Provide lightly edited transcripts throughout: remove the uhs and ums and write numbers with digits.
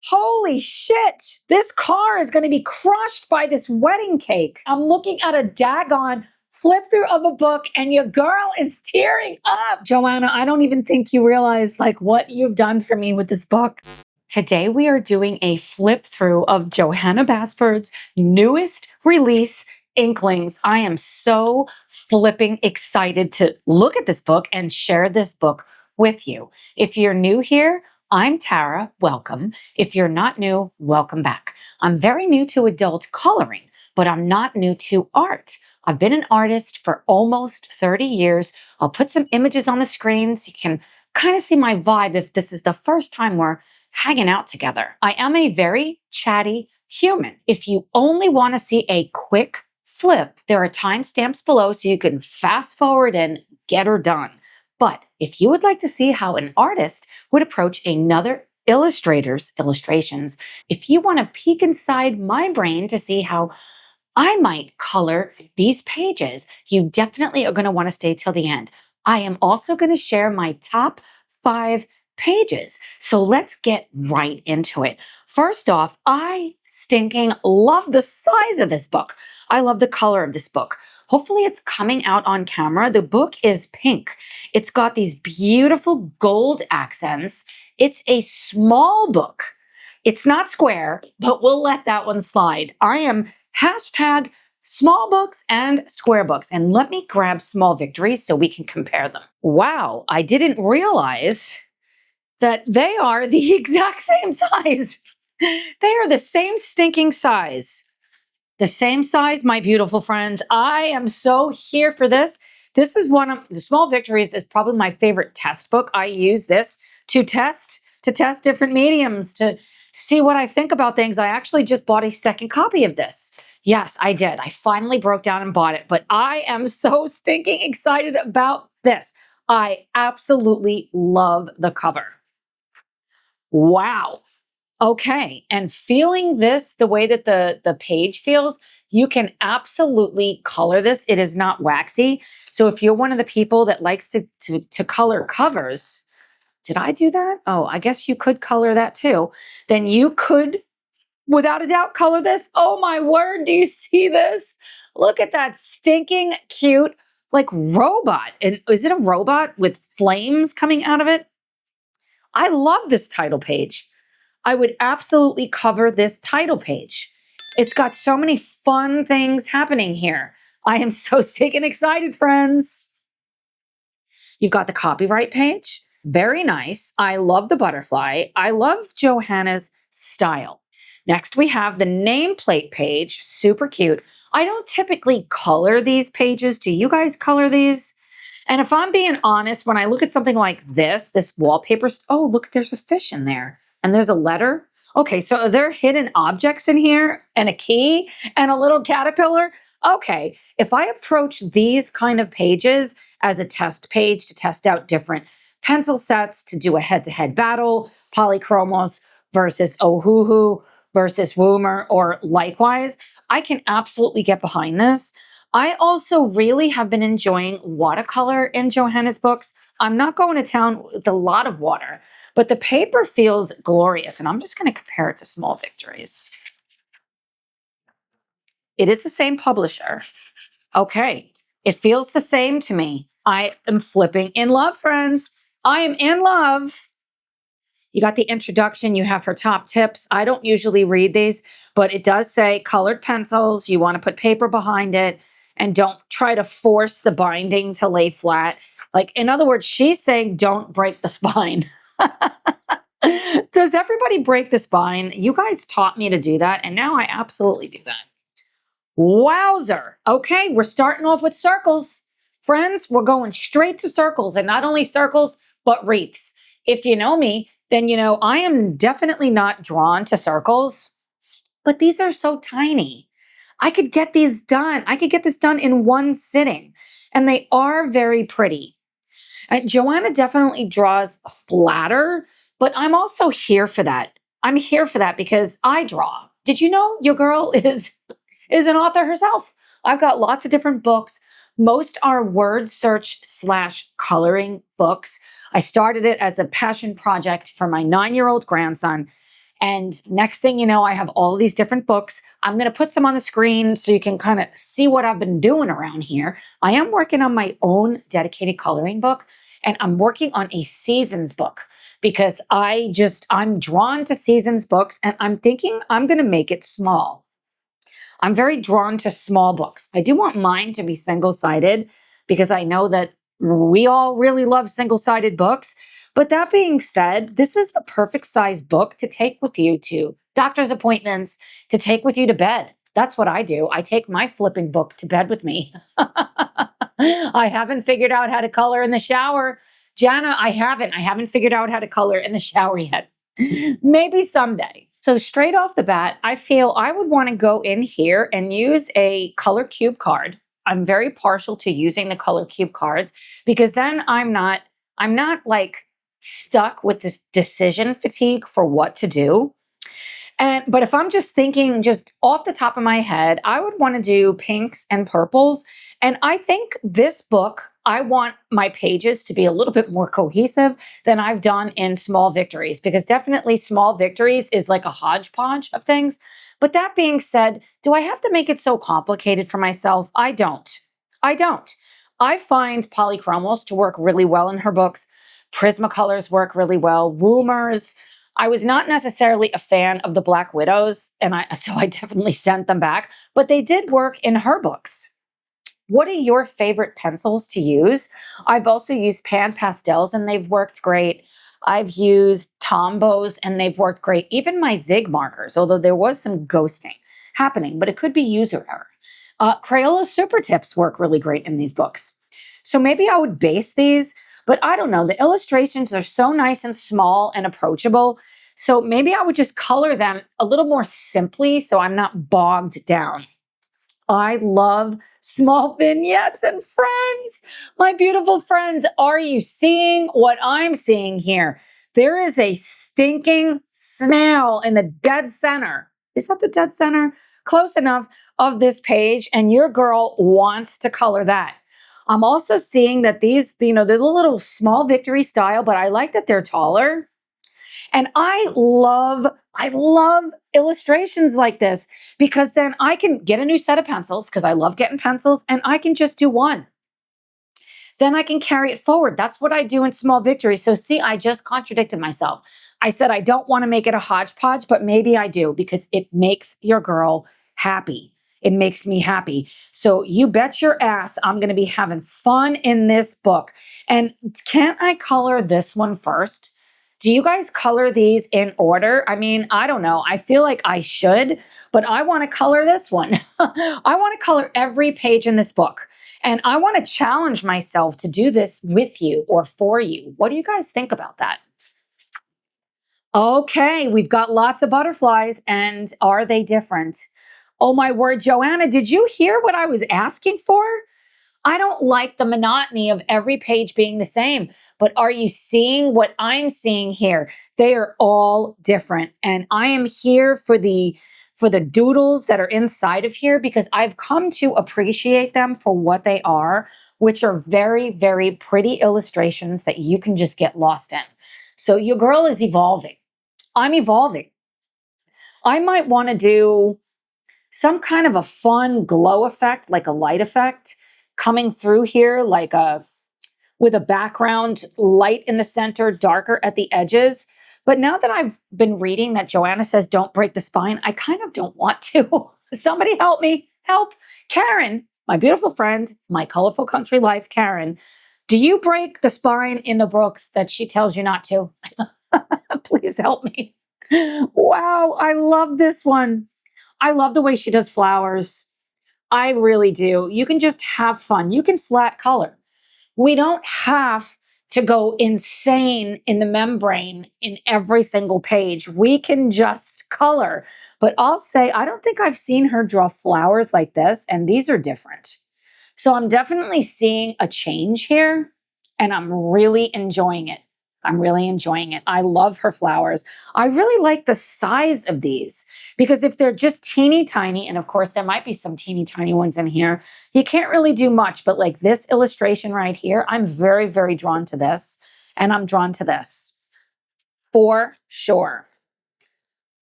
Holy shit. This car is going to be crushed by this wedding cake. I'm looking at a daggone flip through of a book and your girl is tearing up. Johanna, I don't even think you realize like what you've done for me with this book. Today we are doing a flip through of Johanna Basford's newest release, Inklings. I am so flipping excited to look at this book and share this book with you. If you're new here, I'm Tara, welcome. If you're not new, welcome back. I'm very new to adult coloring, but I'm not new to art. I've been an artist for almost 30 years. I'll put some images on the screen so you can kind of see my vibe if this is the first time we're hanging out together. I am a very chatty human. If you only want to see a quick flip, there are timestamps below so you can fast forward and get her done. But if you would like to see how an artist would approach another illustrator's illustrations, if you want to peek inside my brain to see how I might color these pages, you definitely are going to want to stay till the end. I am also going to share my top 5 pages. So let's get right into it. First off, I stinking love the size of this book. I love the color of this book. Hopefully it's coming out on camera. The book is pink. It's got these beautiful gold accents. It's a small book. It's not square, but we'll let that one slide. I am hashtag small books and square books. And let me grab small victories so we can compare them. Wow, I didn't realize that they are the exact same size. They are the same stinking size. The same size, my beautiful friends. I am so here for this. This is one of the Small Victories is probably my favorite test book. I use this to test different mediums, to see what I think about things. I actually just bought a second copy of this. Yes, I did. I finally broke down and bought it, but I am so stinking excited about this. I absolutely love the cover. Wow. Okay, and feeling this the way that the page feels, you can absolutely color this. It is not waxy. So if you're one of the people that likes to color covers, did I do that? Oh, I guess you could color that too. Then you could, without a doubt, color this. Oh my word, do you see this? Look at that stinking cute, like robot. And is it a robot with flames coming out of it? I love this title page. I would absolutely cover this title page. It's got so many fun things happening here. I am so stinking excited, friends. You've got the copyright page. Very nice. I love the butterfly. I love Johanna's style. Next, we have the nameplate page. Super cute. I don't typically color these pages. Do you guys color these? And if I'm being honest, when I look at something like this wallpaper, oh, look, there's a fish in there. And there's a letter. Okay, so are there hidden objects in here and a key and a little caterpillar? Okay, if I approach these kind of pages as a test page to test out different pencil sets, to do a head-to-head battle, polychromos versus Ohuhu versus Woomer or likewise, I can absolutely get behind this. I also really have been enjoying watercolor in Johanna's books. I'm not going to town with a lot of water, but the paper feels glorious, and I'm just going to compare it to Small Victories. It is the same publisher. Okay, it feels the same to me. I am flipping in love, friends. I am in love. You got the introduction. You have her top tips. I don't usually read these, but it does say colored pencils. You want to put paper behind it, and don't try to force the binding to lay flat. Like, in other words, she's saying don't break the spine. Does everybody break the spine? You guys taught me to do that, and now I absolutely do that. Wowzer. Okay, we're starting off with circles. Friends, we're going straight to circles, and not only circles, but wreaths. If you know me, then you know I am definitely not drawn to circles, but these are so tiny. I could get these done. I could get this done in one sitting, and they are very pretty. Johanna definitely draws flatter, but I'm also here for that. I'm here for that because I draw. Did you know your girl is an author herself? I've got lots of different books. Most are word search / coloring books. I started it as a passion project for my 9-year-old grandson, And next thing you know, I have all these different books. I'm going to put some on the screen so you can kind of see what I've been doing around here. I am working on my own dedicated coloring book, and I'm working on a seasons book because I'm drawn to seasons books, and I'm thinking I'm going to make it small. I'm very drawn to small books. I do want mine to be single-sided because I know that we all really love single-sided books. But that being said, this is the perfect size book to take with you to doctor's appointments, to take with you to bed. That's what I do. I take my flipping book to bed with me. I haven't figured out how to color in the shower. Jana, I haven't figured out how to color in the shower yet. Maybe someday. So straight off the bat, I feel I would want to go in here and use a color cube card. I'm very partial to using the color cube cards because then I'm not like stuck with this decision fatigue for what to do. But if I'm just thinking just off the top of my head, I would want to do pinks and purples. And I think this book, I want my pages to be a little bit more cohesive than I've done in Small Victories, because definitely Small Victories is like a hodgepodge of things. But that being said, do I have to make it so complicated for myself? I don't. I find polychromos to work really well in her books. Prismacolors work really well. Woomers. I was not necessarily a fan of the Black Widows, so I definitely sent them back, but they did work in her books. What are your favorite pencils to use? I've also used pan pastels and they've worked great. I've used Tombows and they've worked great. Even my Zig markers, although there was some ghosting happening, but it could be user error. Crayola Super Tips work really great in these books. So maybe I would base these, but I don't know. The illustrations are so nice and small and approachable. So maybe I would just color them a little more simply so I'm not bogged down. I love small vignettes and friends. My beautiful friends, are you seeing what I'm seeing here? There is a stinking snail in the dead center. Is that the dead center? Close enough of this page, and your girl wants to color that. I'm also seeing that these, they're a little Small Victory style, but I like that they're taller. And I love illustrations like this because then I can get a new set of pencils because I love getting pencils and I can just do one. Then I can carry it forward. That's what I do in Small Victories. So see, I just contradicted myself. I said I don't want to make it a hodgepodge, but maybe I do because it makes your girl happy. It makes me happy. So you bet your ass I'm going to be having fun in this book. And can't I color this one first? Do you guys color these in order? I mean, I don't know. I feel like I should, but I want to color this one. I want to color every page in this book. And I want to challenge myself to do this with you or for you. What do you guys think about that? Okay, we've got lots of butterflies, and are they different? Oh my word, Johanna, did you hear what I was asking for? I don't like the monotony of every page being the same, but are you seeing what I'm seeing here? They are all different, and I am here for the doodles that are inside of here because I've come to appreciate them for what they are, which are very, very pretty illustrations that you can just get lost in. So your girl is evolving. I'm evolving. I might want to do some kind of a fun glow effect, like a light effect coming through here, with a background light in the center, darker at the edges. But now that I've been reading that Johanna says don't break the spine, I kind of don't want to. Somebody help me. Help. Karen, my beautiful friend, my colorful country life, Karen, do you break the spine in the books that she tells you not to? Please help me. Wow, I love this one. I love the way she does flowers. I really do. You can just have fun. You can flat color. We don't have to go insane in the membrane in every single page. We can just color. But I'll say, I don't think I've seen her draw flowers like this, and these are different. So I'm definitely seeing a change here, and I'm really enjoying it. I love her flowers. I really like the size of these because if they're just teeny tiny, and of course there might be some teeny tiny ones in here, you can't really do much. But like this illustration right here, I'm very, very drawn to this, and I'm drawn to this for sure.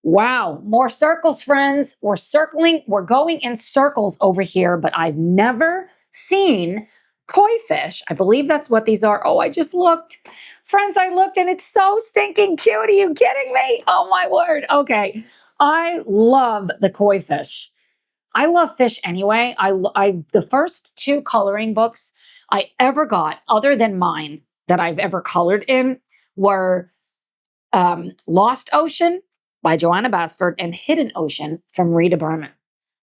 Wow, more circles, friends. We're circling, we're going in circles over here, but I've never seen koi fish. I believe that's what these are. Oh, I just looked. Friends, I looked and it's so stinking cute. Are you kidding me? Oh my word. Okay. I love the koi fish. I love fish anyway. The first two coloring books I ever got, other than mine that I've ever colored in, were Lost Ocean by Johanna Basford and Hidden Ocean from Rita Berman.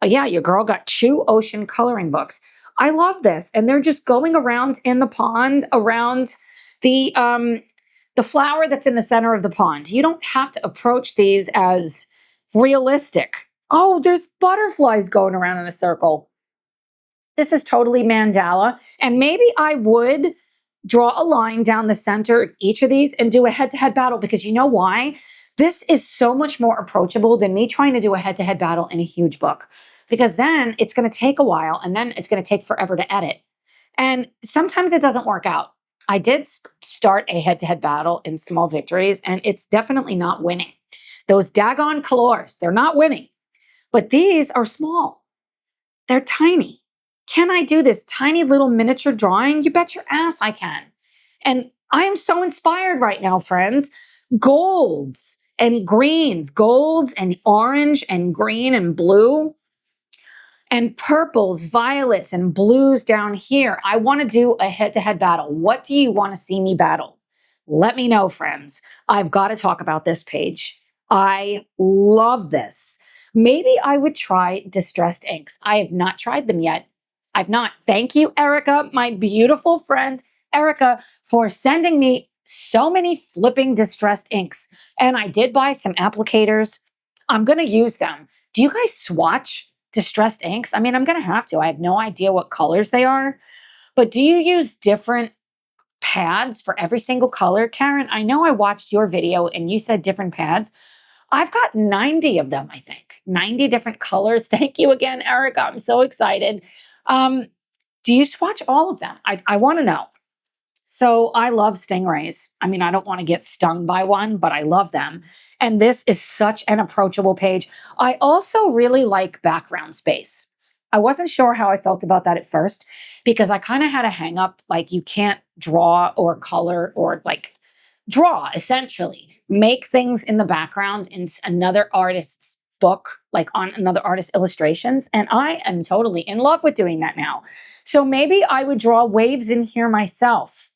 Yeah, your girl got two ocean coloring books. I love this, and they're just going around in the pond, around the flower that's in the center of the pond. You don't have to approach these as realistic. Oh, there's butterflies going around in a circle. This is totally mandala. And maybe I would draw a line down the center of each of these and do a head-to-head battle, because you know why? This is so much more approachable than me trying to do a head-to-head battle in a huge book, because then it's going to take a while and then it's going to take forever to edit. And sometimes it doesn't work out. I did start a head-to-head battle in Small Victories, and it's definitely not winning. Those daggone colors, they're not winning. But these are small. They're tiny. Can I do this tiny little miniature drawing? You bet your ass I can. And I am so inspired right now, friends. Golds and greens, golds and orange and green and blue, and purples, violets, and blues down here. I want to do a head-to-head battle. What do you want to see me battle? Let me know, friends. I've got to talk about this page. I love this. Maybe I would try distressed inks. I have not tried them yet. I've not. Thank you, Erica, my beautiful friend, Erica, for sending me so many flipping distressed inks. And I did buy some applicators. I'm going to use them. Do you guys swatch distressed inks? I mean, I'm going to have to. I have no idea what colors they are. But do you use different pads for every single color? Karen, I know I watched your video and you said different pads. I've got 90 of them, I think. 90 different colors. Thank you again, Erica. I'm so excited. Do you swatch all of them? I want to know. So I love stingrays. I mean, I don't want to get stung by one, but I love them. And this is such an approachable page. I also really like background space. I wasn't sure how I felt about that at first, because I kind of had a hang up, like you can't draw or color or like draw, essentially. Make things in the background in another artist's book, like on another artist's illustrations. And I am totally in love with doing that now. So maybe I would draw waves in here myself.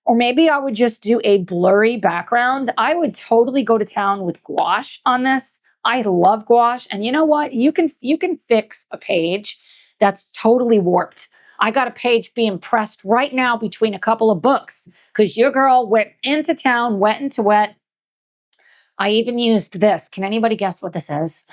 Or maybe I would just do a blurry background. I would totally go to town with gouache on this. I love gouache. And you know what? You can fix a page that's totally warped. I got a page being pressed right now between a couple of books because your girl went into town, wet into wet. I even used this. Can anybody guess what this is?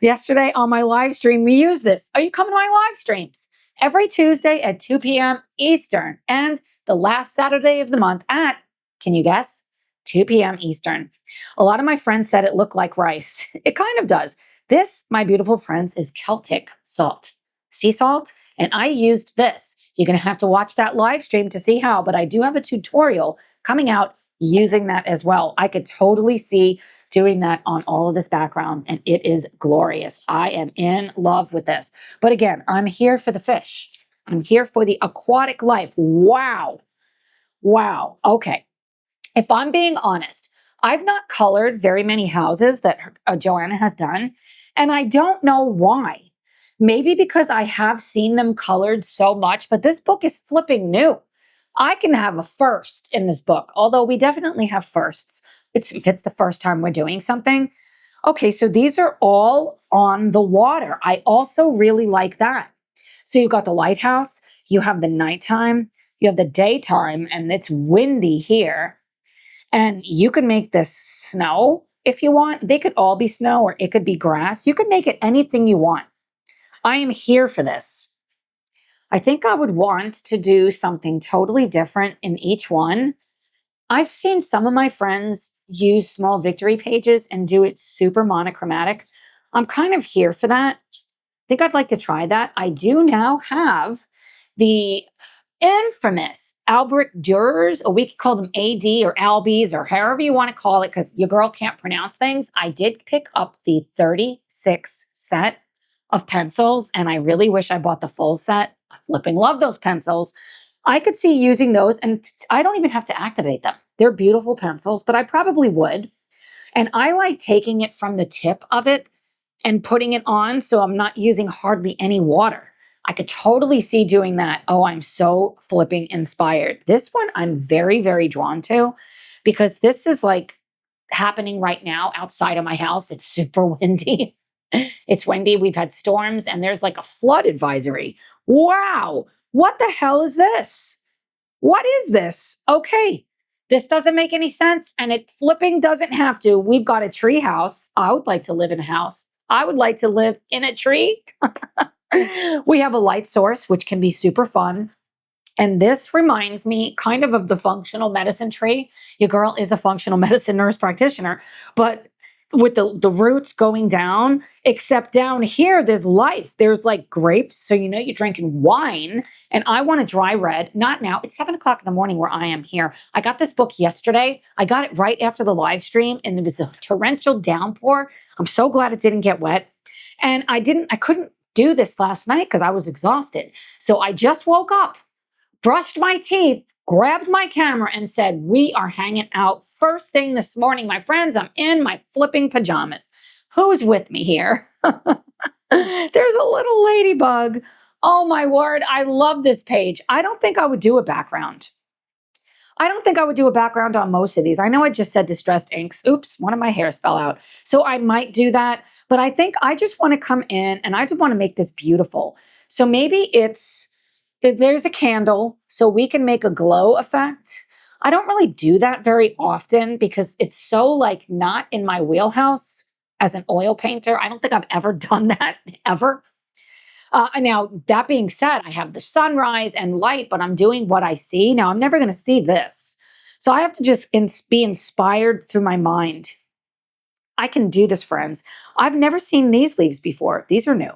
Yesterday on my live stream, we used this. Are you coming to my live streams? Every Tuesday at 2 p.m. Eastern and the last Saturday of the month at, can you guess? 2 p.m. Eastern. A lot of my friends said it looked like rice. It kind of does. This, my beautiful friends, is Celtic salt, sea salt, and I used this. You're going to have to watch that live stream to see how, but I do have a tutorial coming out using that as well. I could totally see doing that on all of this background, and it is glorious. I am in love with this. But again, I'm here for the fish. I'm here for the aquatic life. Wow. Wow. Okay. If I'm being honest, I've not colored very many houses that Johanna has done, and I don't know why. Maybe because I have seen them colored so much, but this book is flipping new. I can have a first in this book, although we definitely have firsts. If it's the first time we're doing something. Okay, so these are all on the water. I also really like that. So you've got the lighthouse, you have the nighttime, you have the daytime, and it's windy here. And you can make this snow if you want. They could all be snow or it could be grass. You can make it anything you want. I am here for this. I think I would want to do something totally different in each one. I've seen some of my friends use small victory pages and do it super monochromatic. I'm kind of here for that. I think I'd like to try that. I do now have the infamous Albrecht Dürers, or we could call them AD or Albies or however you want to call it because your girl can't pronounce things. I did pick up the 36 set of pencils and I really wish I bought the full set. I flipping love those pencils. I could see using those and I don't even have to activate them. They're beautiful pencils, but I probably would. And I like taking it from the tip of it and putting it on so I'm not using hardly any water. I could totally see doing that. Oh, I'm so flipping inspired. This one I'm very, very drawn to because this is like happening right now outside of my house. It's super windy. It's windy. We've had storms and there's like a flood advisory. Wow. What the hell is this? What is this? Okay. This doesn't make any sense and it flipping doesn't have to. We've got a tree house. I would like to live in a house. I would like to live in a tree. We have a light source, which can be super fun. And this reminds me kind of the functional medicine tree. Your girl is a functional medicine nurse practitioner, but with the roots going down, except down here, there's life. There's like grapes. So, you know, you're drinking wine and I want a dry red. Not now. It's 7 o'clock in the morning where I am here. I got this book yesterday. I got it right after the live stream and there was a torrential downpour. I'm so glad it didn't get wet. And I couldn't do this last night because I was exhausted. So I just woke up, brushed my teeth, grabbed my camera and said, we are hanging out first thing this morning, my friends. I'm in my flipping pajamas. Who's with me here? There's a little ladybug. Oh my word. I love this page. I don't think I would do a background. I don't think I would do a background on most of these. I know I just said distressed inks. Oops, one of my hairs fell out. So I might do that. But I think I just want to come in and I just want to make this beautiful. So maybe there's a candle so we can make a glow effect. I don't really do that very often because it's so like not in my wheelhouse as an oil painter. I don't think I've ever done that ever. Now, that being said, I have the sunrise and light, but I'm doing what I see. Now, I'm never going to see this. So I have to just be inspired through my mind. I can do this, friends. I've never seen these leaves before. These are new.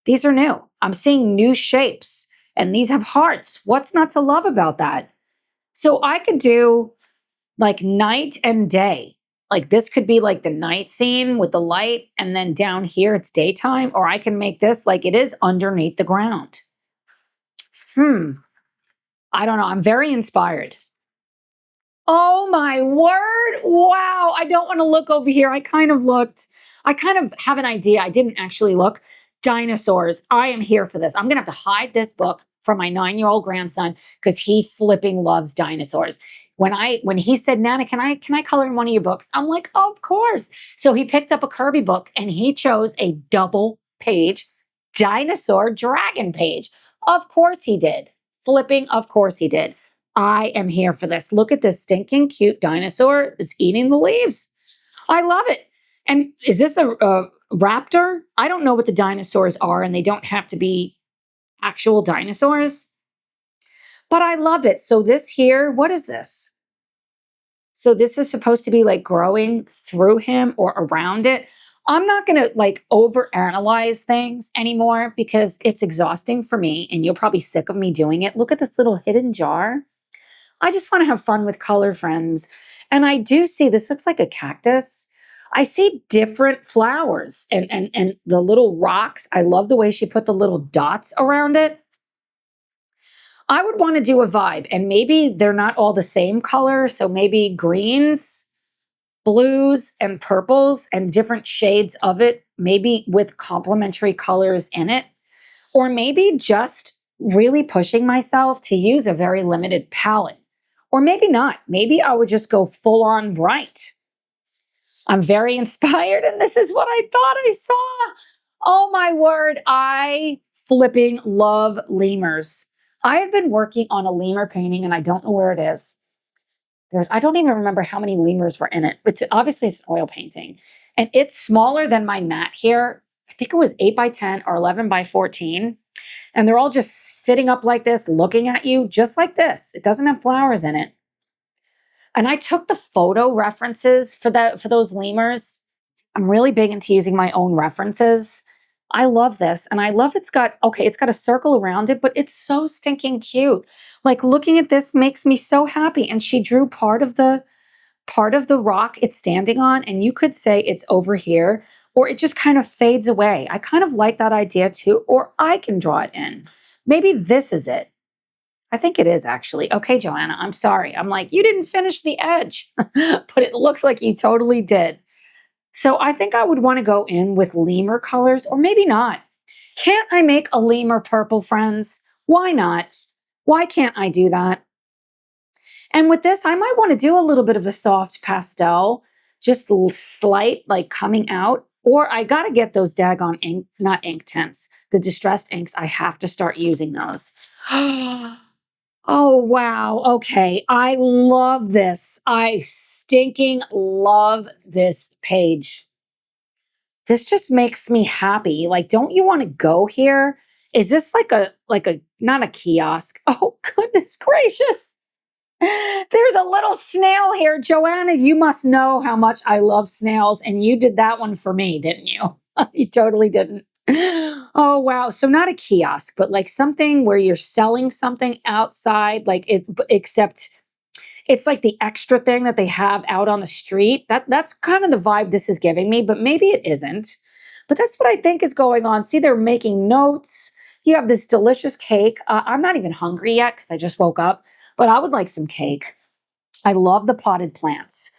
These are new. I'm seeing new shapes. And these have hearts. What's not to love about that? So I could do like night and day. Like this could be like the night scene with the light and then down here it's daytime. Or I can make this like it is underneath the ground. I don't know. I'm very inspired. Oh my word. Wow. I don't want to look over here. I kind of have an idea. I didn't actually look. Dinosaurs. I am here for this. I'm going to have to hide this book from my 9-year-old grandson because he flipping loves dinosaurs. When he said, Nana, can I color in one of your books? I'm like, oh, of course. So he picked up a Kirby book and he chose a double page dinosaur dragon page. Of course he did. Flipping, of course he did. I am here for this. Look at this stinking cute dinosaur is eating the leaves. I love it. And is this a raptor? I don't know what the dinosaurs are and they don't have to be actual dinosaurs. But I love it. So this here, what is this? So this is supposed to be like growing through him or around it. I'm not going to like overanalyze things anymore because it's exhausting for me and you're probably sick of me doing it. Look at this little hidden jar. I just want to have fun with color, friends. And I do see, this looks like a cactus. I see different flowers and the little rocks. I love the way she put the little dots around it. I would want to do a vibe and maybe they're not all the same color. So maybe greens, blues, and purples and different shades of it, maybe with complementary colors in it. Or maybe just really pushing myself to use a very limited palette. Or maybe not. Maybe I would just go full on bright. I'm very inspired and this is what I thought I saw. Oh my word, I flipping love lemurs. I have been working on a lemur painting and I don't know where it is. I don't even remember how many lemurs were in it, but obviously it's an oil painting. And it's smaller than my mat here. I think it was 8 by 10 or 11 by 14. And they're all just sitting up like this, looking at you just like this. It doesn't have flowers in it. And I took the photo references for those lemurs. I'm really big into using my own references. I love this. And I love it's got a circle around it, but it's so stinking cute. Like looking at this makes me so happy. And she drew part of the rock it's standing on, and you could say it's over here, or it just kind of fades away. I kind of like that idea too, or I can draw it in. Maybe this is it. I think it is actually. Okay, Johanna, I'm sorry. I'm like, you didn't finish the edge, but it looks like you totally did. So I think I would want to go in with lemur colors, or maybe not. Can't I make a lemur purple, friends? Why not? Why can't I do that? And with this, I might want to do a little bit of a soft pastel, just slight, like coming out. Or I got to get those daggone ink, not ink tints, the distressed inks. I have to start using those. Oh, wow. Okay. I love this. I stinking love this page. This just makes me happy. Like, don't you want to go here? Is this like a, not a kiosk? Oh, goodness gracious. There's a little snail here. Johanna, you must know how much I love snails, and you did that one for me, didn't you? You totally didn't. Oh, wow. So not a kiosk, but like something where you're selling something outside, like it, except it's like the extra thing that they have out on the street. That's kind of the vibe this is giving me, but maybe it isn't. But that's what I think is going on. See, they're making notes. You have this delicious cake. I'm not even hungry yet because I just woke up, but I would like some cake. I love the potted plants.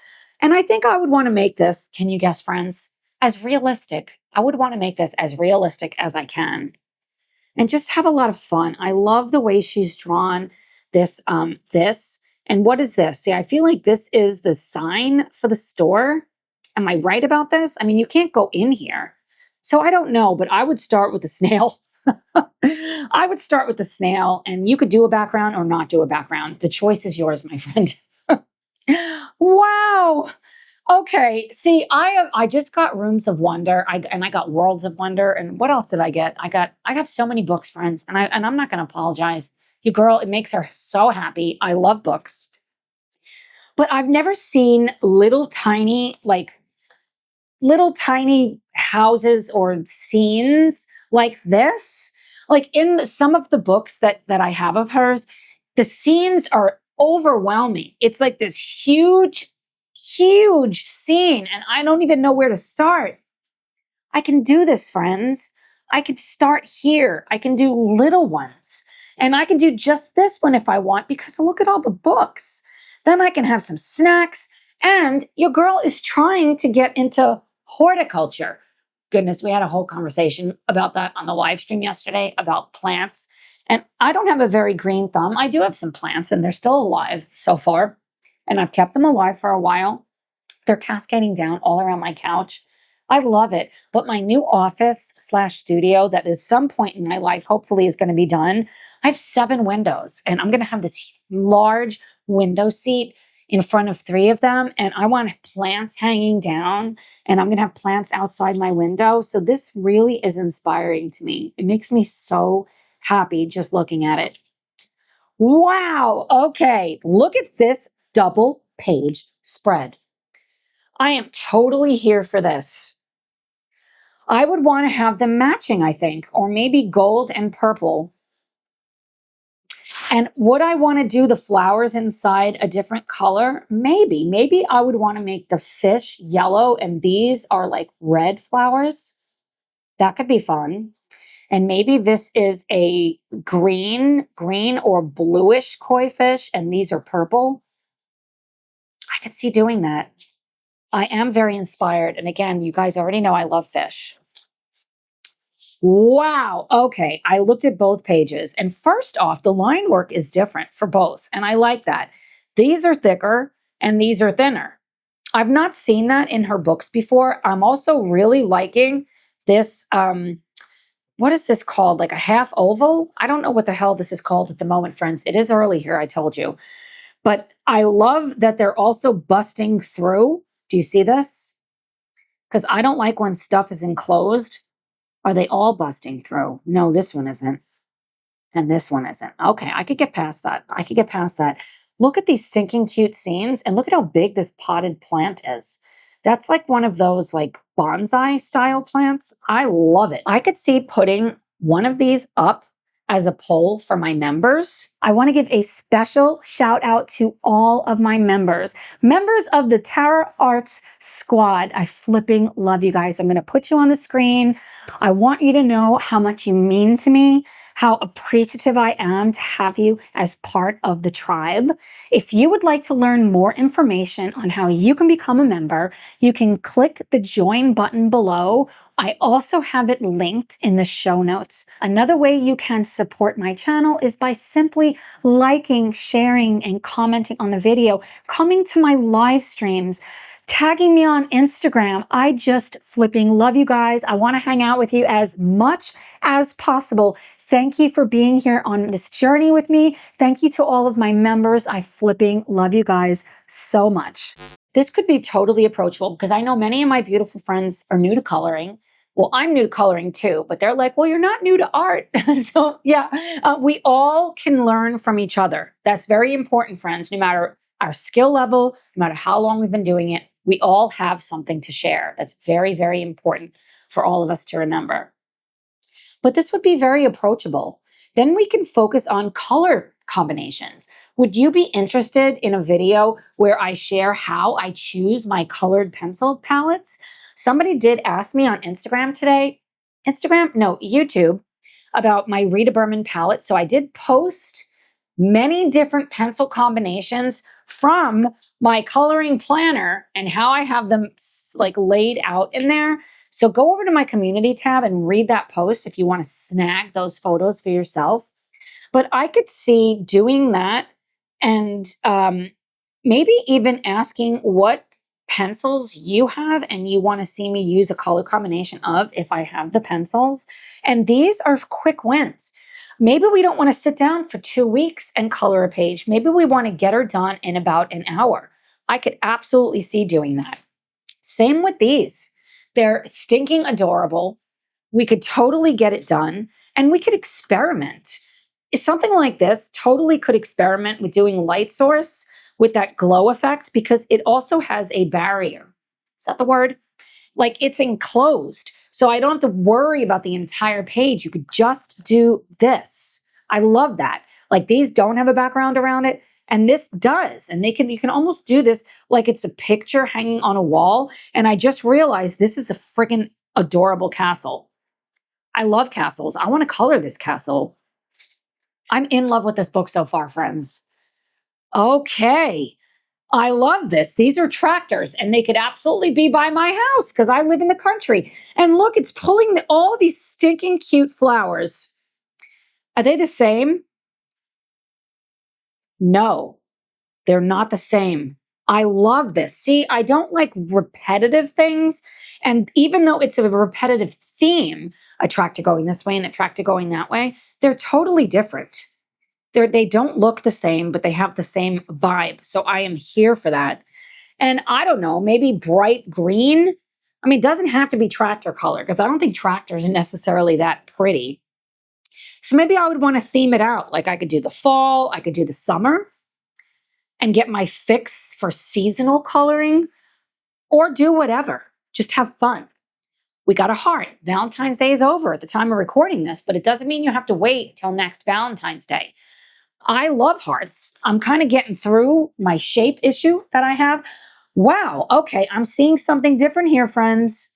And I think I would want to make this, can you guess, friends, as realistic. I would want to make this as realistic as I can and just have a lot of fun. I love the way she's drawn this. And what is this? See, I feel like this is the sign for the store. Am I right about this? I mean, you can't go in here. So I don't know, but I would start with the snail. I would start with the snail, and you could do a background or not do a background. The choice is yours, my friend. Wow. Okay. See, I just got Rooms of Wonder. I got Worlds of Wonder. And what else did I get? I have so many books, friends, and I'm not going to apologize. Your girl, it makes her so happy. I love books. But I've never seen little tiny houses or scenes like this. Like in some of the books that I have of hers, the scenes are overwhelming. It's like this huge scene, and I don't even know where to start. I can do this, friends. I could start here. I can do little ones, and I can do just this one if I want, because look at all the books. Then I can have some snacks, and your girl is trying to get into horticulture. Goodness, we had a whole conversation about that on the live stream yesterday about plants. And I don't have a very green thumb. I do have some plants, and they're still alive so far. And I've kept them alive for a while. They're cascading down all around my couch. I love it. But my new office/studio that at some point in my life, hopefully is going to be done. I have 7 windows, and I'm going to have this large window seat in front of 3 of them. And I want plants hanging down, and I'm going to have plants outside my window. So this really is inspiring to me. It makes me so happy just looking at it. Wow. Okay. Look at this double page spread. I am totally here for this. I would want to have them matching, I think, or maybe gold and purple. And would I want to do the flowers inside a different color? Maybe. Maybe I would want to make the fish yellow and these are like red flowers. That could be fun. And maybe this is a green or bluish koi fish, and these are purple. I could see doing that. I am very inspired. And again, you guys already know I love fish. Wow. Okay. I looked at both pages. And first off, the line work is different for both. And I like that. These are thicker and these are thinner. I've not seen that in her books before. I'm also really liking this. What is this called? Like a half oval? I don't know what the hell this is called at the moment, friends. It is early here, I told you. But I love that they're also busting through. Do you see this? Because I don't like when stuff is enclosed. Are they all busting through? No, this one isn't. And this one isn't. Okay, I could get past that. Look at these stinking cute scenes, and look at how big this potted plant is. That's like one of those like bonsai style plants. I love it. I could see putting one of these up as a poll for my members. I want to give a special shout out to all of my members of the Tarot Arts Squad. I flipping love you guys. I'm going to put you on the screen. I want you to know how much you mean to me, how appreciative I am to have you as part of the tribe. If you would like to learn more information on how you can become a member, you can click the join button below. I also have it linked in the show notes. Another way you can support my channel is by simply liking, sharing, and commenting on the video, coming to my live streams, tagging me on Instagram. I just flipping love you guys. I want to hang out with you as much as possible. Thank you for being here on this journey with me. Thank you to all of my members. I flipping love you guys so much. This could be totally approachable because I know many of my beautiful friends are new to coloring. Well, I'm new to coloring too, but they're like, well, you're not new to art. So yeah, we all can learn from each other. That's very important, friends, no matter our skill level, no matter how long we've been doing it, we all have something to share. That's very, very important for all of us to remember. But this would be very approachable. Then we can focus on color combinations. Would you be interested in a video where I share how I choose my colored pencil palettes? Somebody did ask me on Instagram today, YouTube, about my Rita Berman palette. So I did post many different pencil combinations from my coloring planner and how I have them like laid out in there. So go over to my community tab and read that post if you want to snag those photos for yourself. But I could see doing that and maybe even asking what pencils you have and you want to see me use a color combination of if I have the pencils. And these are quick wins. Maybe we don't want to sit down for 2 weeks and color a page. Maybe we want to get her done in about an hour. I could absolutely see doing that. Same with these. They're stinking adorable. We could totally get it done and we could experiment. Something like this totally could experiment with doing light source with that glow effect because it also has a barrier. Is that the word? Like it's enclosed. So I don't have to worry about the entire page. You could just do this. I love that. Like these don't have a background around it. And this does. And you can almost do this like it's a picture hanging on a wall. And I just realized this is a freaking adorable castle. I love castles. I want to color this castle. I'm in love with this book so far, friends. Okay. I love this. These are tractors and they could absolutely be by my house because I live in the country. And look, it's pulling all these stinking cute flowers. Are they the same? No, they're not the same. I love this. See, I don't like repetitive things. And even though it's a repetitive theme, a tractor going this way and a tractor going that way, they're totally different. They don't look the same, but they have the same vibe. So I am here for that. And I don't know, maybe bright green. I mean, it doesn't have to be tractor color because I don't think tractors are necessarily that pretty. So maybe I would want to theme it out. Like I could do the fall, I could do the summer and get my fix for seasonal coloring or do whatever. Just have fun. We got a heart. Valentine's Day is over at the time of recording this, but it doesn't mean you have to wait till next Valentine's Day. I love hearts. I'm kind of getting through my shape issue that I have. Wow. Okay. I'm seeing something different here, friends.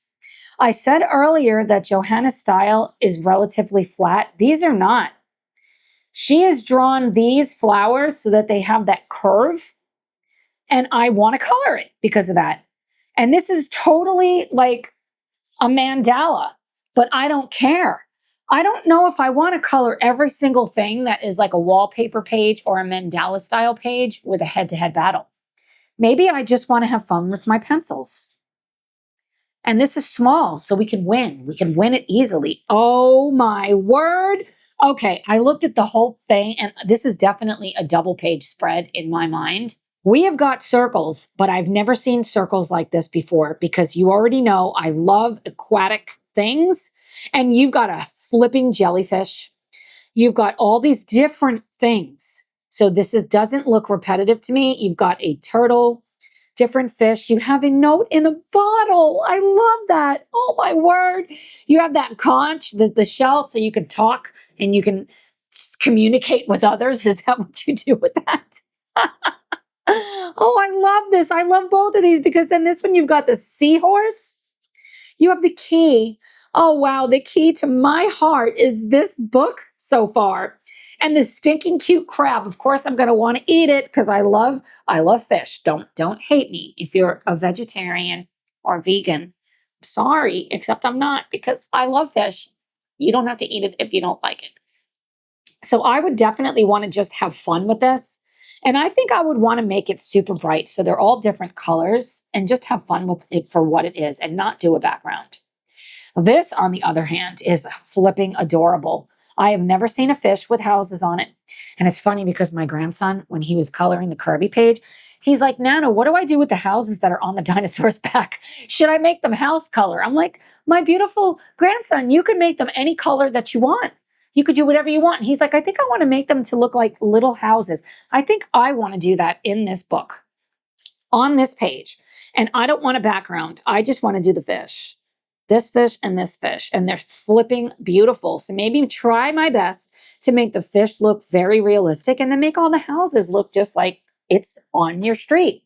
I said earlier that Johanna's style is relatively flat. These are not. She has drawn these flowers so that they have that curve. And I want to color it because of that. And this is totally like a mandala, but I don't care. I don't know if I want to color every single thing that is like a wallpaper page or a mandala style page with a head-to-head battle. Maybe I just want to have fun with my pencils. And this is small, so we can win. We can win it easily. Oh my word. Okay, I looked at the whole thing, and this is definitely a double page spread in my mind. We have got circles, but I've never seen circles like this before because you already know I love aquatic things. And you've got a flipping jellyfish. You've got all these different things. So this doesn't look repetitive to me. You've got a turtle, different fish. You have a note in a bottle. I love that. Oh my word. You have that conch, the shell, so you can talk and you can communicate with others. Is that what you do with that? Oh, I love this. I love both of these because then this one you've got the seahorse. You have the key. Oh, wow. The key to my heart is this book so far. And the stinking cute crab. Of course, I'm going to want to eat it because I love fish. Don't hate me if you're a vegetarian or vegan. Sorry, except I'm not because I love fish. You don't have to eat it if you don't like it. So I would definitely want to just have fun with this. And I think I would want to make it super bright. So they're all different colors and just have fun with it for what it is and not do a background. This, on the other hand, is flipping adorable. I have never seen a fish with houses on it. And it's funny because my grandson, when he was coloring the Kirby page, he's like, Nana, what do I do with the houses that are on the dinosaur's back? Should I make them house color? I'm like, my beautiful grandson, you can make them any color that you want. You could do whatever you want. And he's like, I think I want to make them to look like little houses. I think I want to do that in this book, on this page. And I don't want a background. I just want to do the fish. This fish and this fish. And they're flipping beautiful. So maybe try my best to make the fish look very realistic and then make all the houses look just like it's on your street.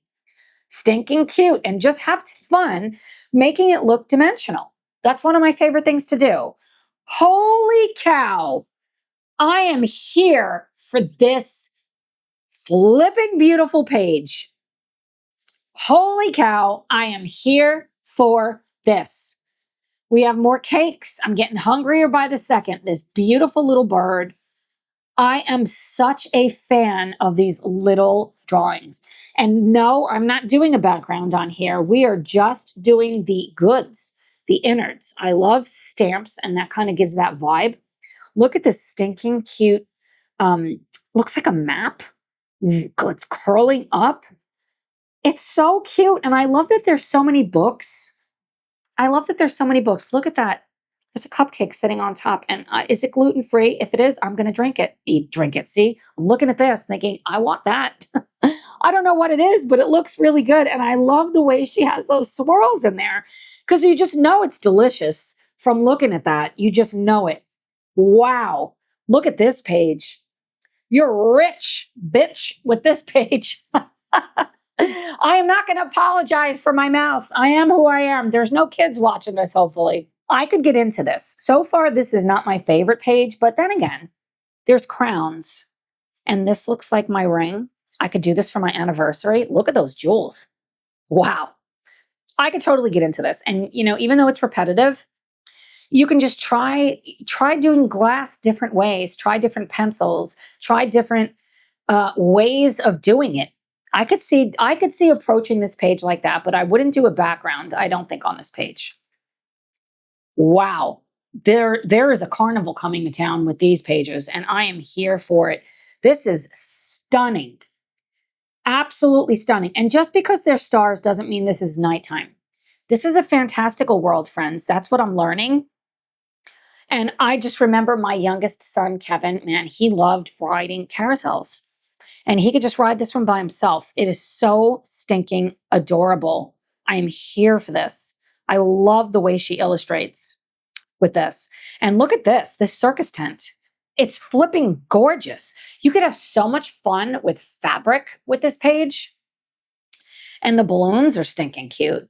Stinking cute. And just have fun making it look dimensional. That's one of my favorite things to do. Holy cow. I am here for this flipping beautiful page. Holy cow. I am here for this. We have more cakes. I'm getting hungrier by the second. This beautiful little bird. I am such a fan of these little drawings. And no, I'm not doing a background on here. We are just doing the goods, the innards. I love stamps, and that kind of gives that vibe. Look at this stinking cute, looks like a map. It's curling up. It's so cute. And I love that there's so many books. Look at that. There's a cupcake sitting on top. And is it gluten-free? If it is, I'm going to drink it. See, I'm looking at this thinking, I want that. I don't know what it is, but it looks really good. And I love the way she has those swirls in there because you just know it's delicious from looking at that. You just know it. Wow. Look at this page. You're rich, bitch, with this page. I am not going to apologize for my mouth. I am who I am. There's no kids watching this, hopefully. I could get into this. So far, this is not my favorite page, but then again, there's crowns. And this looks like my ring. I could do this for my anniversary. Look at those jewels. Wow. I could totally get into this. And, even though it's repetitive, you can just try doing glass different ways, try different pencils, try different ways of doing it. I could see approaching this page like that, but I wouldn't do a background, I don't think, on this page. Wow. There is a carnival coming to town with these pages, and I am here for it. This is stunning. Absolutely stunning. And just because they're stars doesn't mean this is nighttime. This is a fantastical world, friends. That's what I'm learning. And I just remember my youngest son, Kevin, man, he loved riding carousels. And he could just ride this one by himself. It is so stinking adorable. I am here for this. I love the way she illustrates with this. And look at this circus tent. It's flipping gorgeous. You could have so much fun with fabric with this page. And the balloons are stinking cute.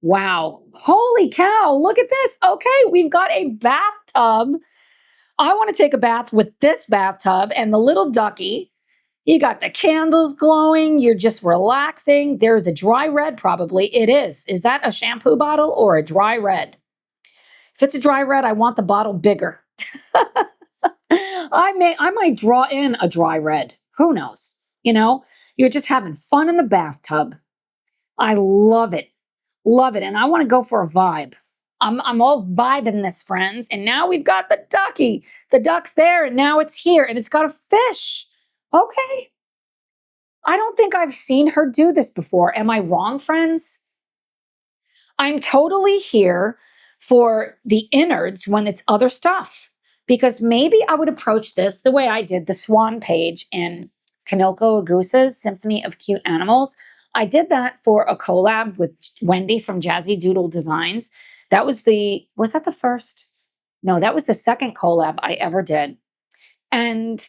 Wow. Holy cow. Look at this. Okay, we've got a bathtub. I want to take a bath with this bathtub and the little ducky. You got the candles glowing. You're just relaxing. There's a dry red, probably. It is. Is that a shampoo bottle or a dry red? If it's a dry red, I want the bottle bigger. I might draw in a dry red. Who knows? You're just having fun in the bathtub. I love it. Love it. And I want to go for a vibe. I'm all vibing this, friends. And now we've got the ducky. The duck's there, and now it's here, and it's got a fish. Okay. I don't think I've seen her do this before. Am I wrong, friends? I'm totally here for the innards when it's other stuff, because maybe I would approach this the way I did the swan page in Kanoko Agusa's Symphony of Cute Animals. I did that for a collab with Wendy from Jazzy Doodle Designs. Was that the first? No, that was the second collab I ever did. And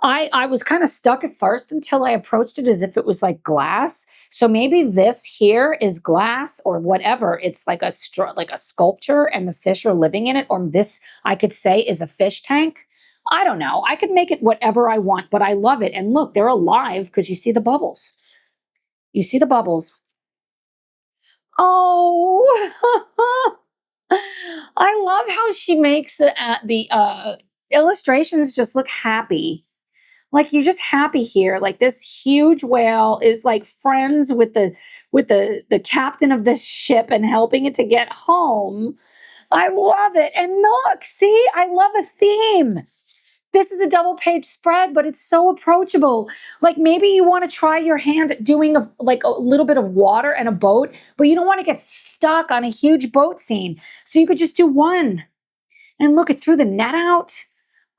I was kind of stuck at first until I approached it as if it was like glass. So maybe this here is glass or whatever. It's like like a sculpture and the fish are living in it. Or this, I could say, is a fish tank. I don't know. I could make it whatever I want, but I love it. And look, they're alive because you see the bubbles. You see the bubbles. Oh, I love how she makes the illustrations just look happy. Like you're just happy here. Like this huge whale is like friends with the captain of this ship and helping it to get home. I love it. And look, see, I love a theme. This is a double page spread, but it's so approachable. Like maybe you want to try your hand at doing like a little bit of water and a boat, but you don't want to get stuck on a huge boat scene. So you could just do one and look, it threw the net out.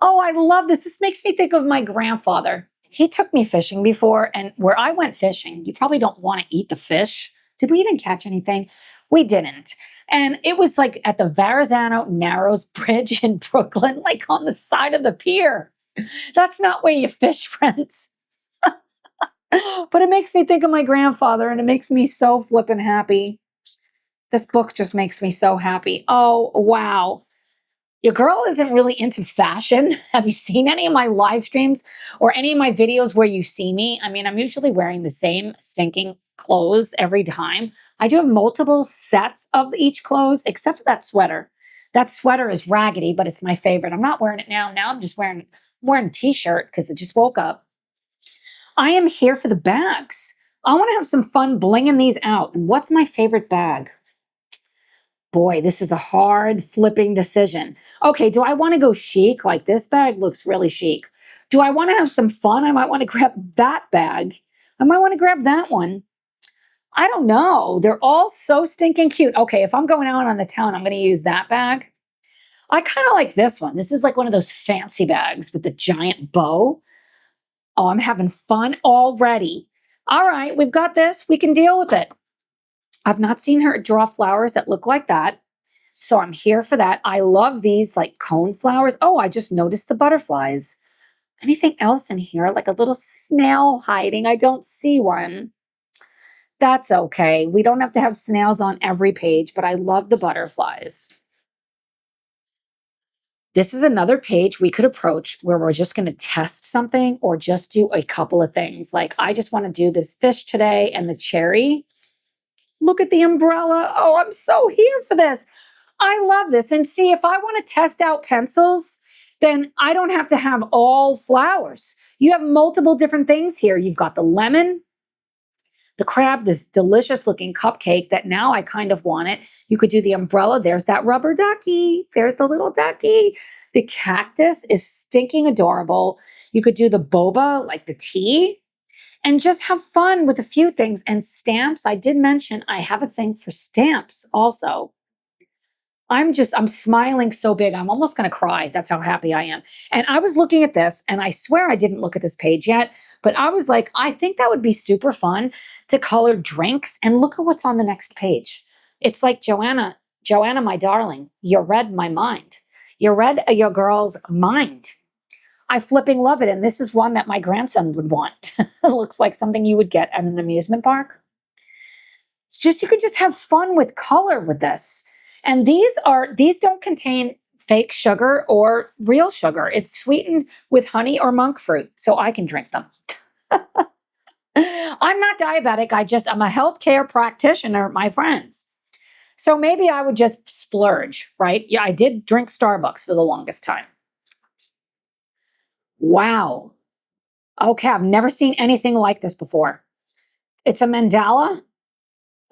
Oh, I love this. This makes me think of my grandfather. He took me fishing before, and where I went fishing, you probably don't want to eat the fish. Did we even catch anything? We didn't. And it was like at the Verrazano Narrows Bridge in Brooklyn, like on the side of the pier. That's not where you fish, friends. But it makes me think of my grandfather, and it makes me so flippin' happy. This book just makes me so happy. Oh, wow. Your girl isn't really into fashion. Have you seen any of my live streams or any of my videos where you see me? I mean, I'm usually wearing the same stinking clothes every time. I do have multiple sets of each clothes, except for that sweater. That sweater is raggedy, but it's my favorite. I'm not wearing it now. Now I'm just wearing a t-shirt because I just woke up. I am here for the bags. I want to have some fun blinging these out. And what's my favorite bag? Boy, this is a hard flipping decision. Okay, do I want to go chic? Like this bag looks really chic. Do I want to have some fun? I might want to grab that bag. I might want to grab that one. I don't know. They're all so stinking cute. Okay, if I'm going out on the town, I'm going to use that bag. I kind of like this one. This is like one of those fancy bags with the giant bow. Oh, I'm having fun already. All right, we've got this. We can deal with it. I've not seen her draw flowers that look like that. So I'm here for that. I love these like cone flowers. Oh, I just noticed the butterflies. Anything else in here? Like a little snail hiding. I don't see one. That's okay. We don't have to have snails on every page, but I love the butterflies. This is another page we could approach where we're just going to test something or just do a couple of things. Like I just want to do this fish today and the cherry. Look at the umbrella. Oh, I'm so here for this. I love this. And see, if I want to test out pencils, then I don't have to have all flowers. You have multiple different things here. You've got the lemon, the crab, this delicious looking cupcake that now I kind of want it. You could do the umbrella. There's that rubber ducky. There's the little ducky. The cactus is stinking adorable. You could do the boba, like the tea, and just have fun with a few things. And stamps, I did mention I have a thing for stamps also. I'm smiling so big. I'm almost going to cry. That's how happy I am. And I was looking at this, and I swear I didn't look at this page yet, but I was like, I think that would be super fun to color drinks. And look at what's on the next page. It's like, Johanna, my darling, you read my mind. You read your girl's mind. I flipping love it. And this is one that my grandson would want. It looks like something you would get at an amusement park. It's just, you could just have fun with color with this. And these don't contain fake sugar or real sugar. It's sweetened with honey or monk fruit, so I can drink them. I'm not diabetic. I'm a healthcare practitioner, my friends. So maybe I would just splurge, right? Yeah, I did drink Starbucks for the longest time. Wow. Okay, I've never seen anything like this before. It's a mandala.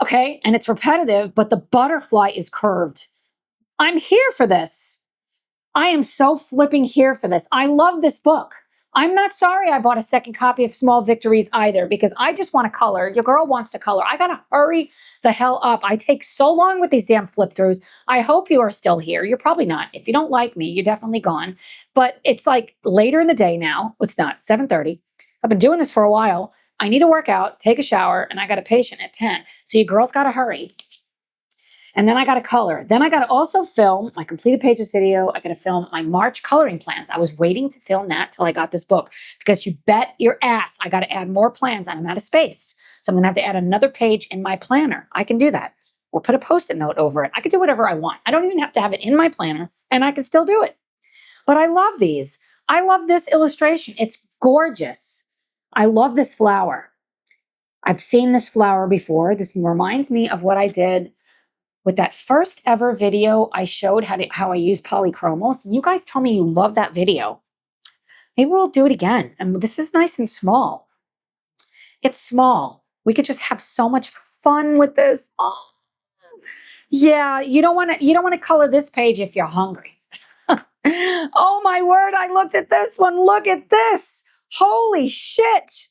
Okay, and it's repetitive, but the butterfly is curved. I'm here for this. I am so flipping here for this. I love this book. I'm not sorry I bought a second copy of Small Victories either, because I just want to color. Your girl wants to color. I got to hurry the hell up. I take so long with these damn flip throughs. I hope you are still here. You're probably not. If you don't like me, you're definitely gone. But it's like later in the day now. It's not, 7:30. I've been doing this for a while. I need to work out, take a shower, and I got a patient at 10. So you girls got to hurry. And then I got to color. Then I got to also film my completed pages video. I got to film my March coloring plans. I was waiting to film that till I got this book because you bet your ass I got to add more plans and I'm out of space. So I'm going to have to add another page in my planner. I can do that. Or put a Post-it note over it. I can do whatever I want. I don't even have to have it in my planner and I can still do it. But I love these. I love this illustration. It's gorgeous. I love this flower. I've seen this flower before. This reminds me of what I did with that first ever video I showed how I use polychromos. And you guys told me you love that video. Maybe we'll do it again. And this is nice and small. It's small. We could just have so much fun with this. Oh. Yeah, you don't want to color this page if you're hungry. Oh my word, I looked at this one. Look at this. Holy shit.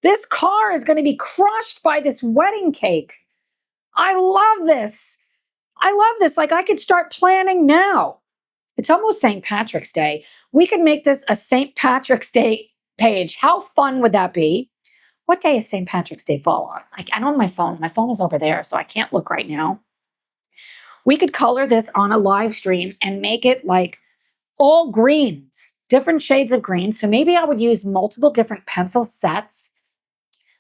This car is going to be crushed by this wedding cake. I love this. I love this. Like I could start planning now. It's almost St. Patrick's Day. We could make this a St. Patrick's Day page. How fun would that be? What day is St. Patrick's Day fall on? I don't have my phone. My phone is over there, so I can't look right now. We could color this on a live stream and make it like all greens, different shades of green. So maybe I would use multiple different pencil sets.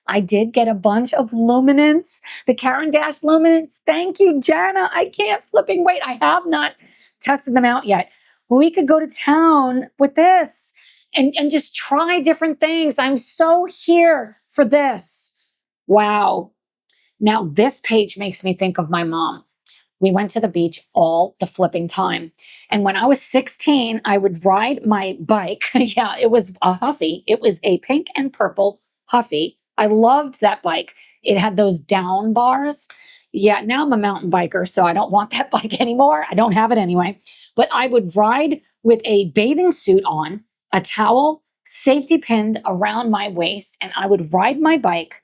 I did get a bunch of luminance, the Caran d'Ache luminance. Thank you, Jana. I can't flipping wait. I have not tested them out yet. We could go to town with this and just try different things. I'm so here for this. Wow. Now this page makes me think of my mom. We went to the beach all the flipping time. And when I was 16, I would ride my bike. Yeah, it was a Huffy. It was a pink and purple Huffy. I loved that bike. It had those down bars. Yeah, now I'm a mountain biker, so I don't want that bike anymore. I don't have it anyway. But I would ride with a bathing suit on, a towel, safety pinned around my waist, and I would ride my bike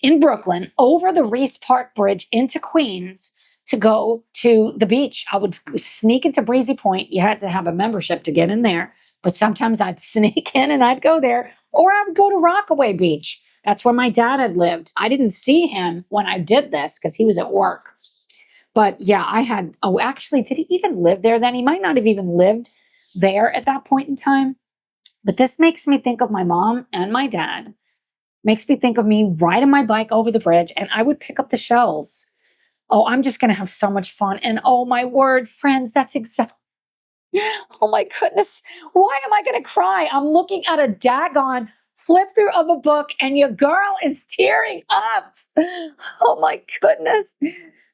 in Brooklyn over the Reese Park Bridge into Queens to go to the beach. I would sneak into Breezy Point. You had to have a membership to get in there, but sometimes I'd sneak in and I'd go there, or I would go to Rockaway Beach. That's where my dad had lived. I didn't see him when I did this because he was at work. But yeah, actually, did he even live there then? He might not have even lived there at that point in time. But this makes me think of my mom and my dad. Makes me think of me riding my bike over the bridge and I would pick up the shells. Oh, I'm just going to have so much fun. And oh my word, friends, that's exactly. Oh my goodness. Why am I going to cry? I'm looking at a daggone flip through of a book and your girl is tearing up. Oh my goodness.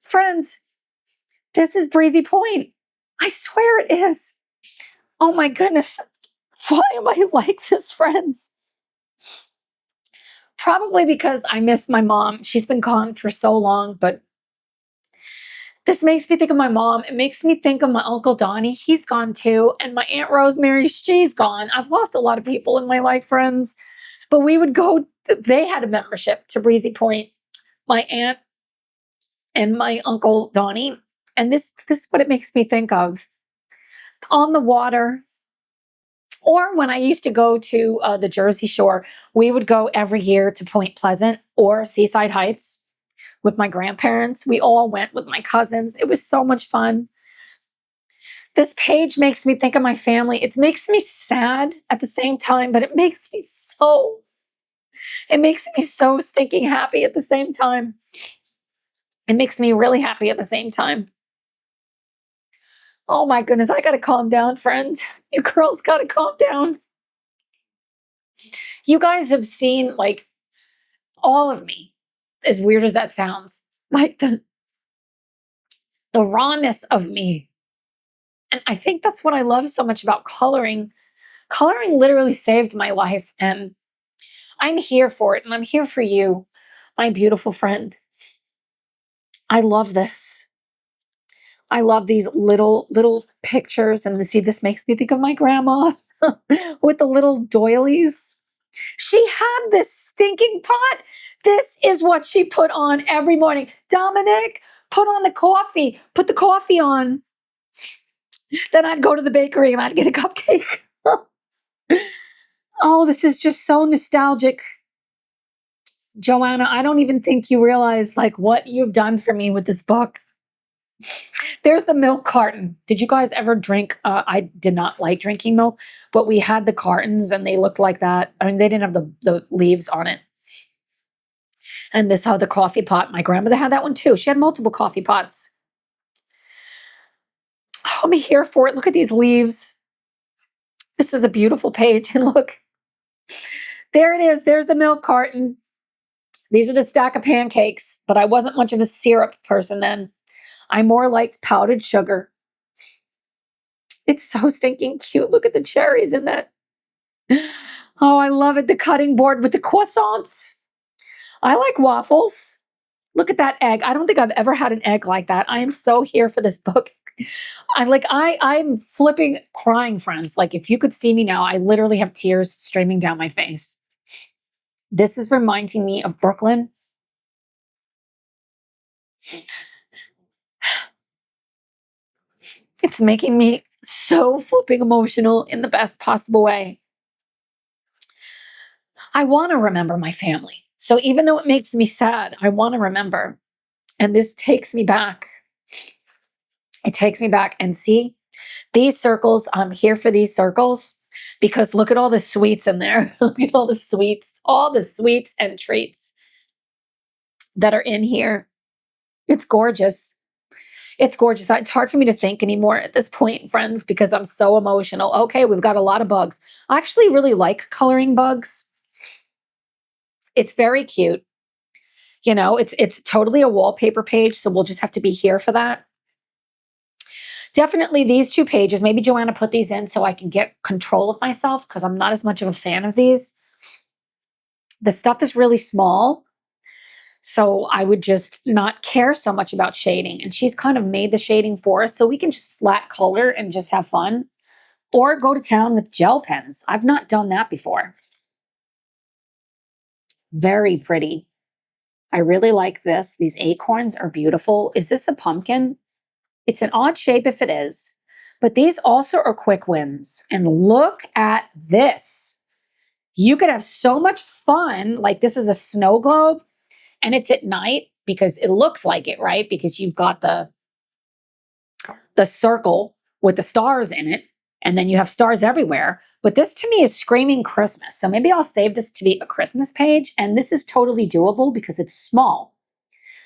Friends, this is Breezy Point. I swear it is. Oh my goodness. Why am I like this, friends? Probably because I miss my mom. She's been gone for so long, but this makes me think of my mom. It makes me think of my Uncle Donnie. He's gone too. And my Aunt Rosemary, she's gone. I've lost a lot of people in my life, friends. But we would go, they had a membership to Breezy Point, my aunt and my Uncle Donnie. And this is what it makes me think of. On the water, or when I used to go to the Jersey Shore, we would go every year to Point Pleasant or Seaside Heights with my grandparents. We all went with my cousins. It was so much fun. This page makes me think of my family. It makes me sad at the same time, but it makes me so stinking happy at the same time. It makes me really happy at the same time. Oh my goodness, I gotta calm down, friends. You girls gotta calm down. You guys have seen like all of me, as weird as that sounds, like the rawness of me. And I think that's what I love so much about coloring. Coloring literally saved my life, and I'm here for it, and I'm here for you, my beautiful friend. I love this. I love these little pictures, and see, this makes me think of my grandma with the little doilies. She had this stinking pot. This is what she put on every morning. Dominic, put on the coffee. Put the coffee on. Then I'd go to the bakery and I'd get a cupcake. Oh, this is just so nostalgic. Johanna, I don't even think you realize like what you've done for me with this book. There's the milk carton. Did you guys ever drink? I did not like drinking milk, but we had the cartons and they looked like that. I mean, they didn't have the leaves on it. And this the coffee pot. My grandmother had that one too. She had multiple coffee pots. Oh, I'm here for it. Look at these leaves. This is a beautiful page. And look, there it is. There's the milk carton. These are the stack of pancakes, but I wasn't much of a syrup person then. I more liked powdered sugar. It's so stinking cute. Look at the cherries in that. Oh, I love it. The cutting board with the croissants. I like waffles. Look at that egg. I don't think I've ever had an egg like that. I am so here for this book. I'm flipping, crying, friends. Like if you could see me now, I literally have tears streaming down my face. This is reminding me of Brooklyn. It's making me so flipping emotional in the best possible way. I want to remember my family. So even though it makes me sad, I want to remember. And this takes me back. It takes me back. And see, these circles, I'm here for these circles because look at all the sweets in there. Look at all the sweets and treats that are in here. It's gorgeous. It's gorgeous. It's hard for me to think anymore at this point, friends, because I'm so emotional. Okay, we've got a lot of bugs. I actually really like coloring bugs. It's very cute. You know, it's totally a wallpaper page, so we'll just have to be here for that. Definitely these two pages. Maybe Johanna put these in so I can get control of myself because I'm not as much of a fan of these. The stuff is really small, so I would just not care so much about shading. And she's kind of made the shading for us so we can just flat color and just have fun. Or go to town with gel pens. I've not done that before. Very pretty. I really like this. These acorns are beautiful. Is this a pumpkin? It's an odd shape if it is. But these also are quick wins. And look at this. You could have so much fun. Like this is a snow globe. And it's at night because it looks like it, right? Because you've got the circle with the stars in it. And then you have stars everywhere. But this to me is screaming Christmas. So maybe I'll save this to be a Christmas page. And this is totally doable because it's small.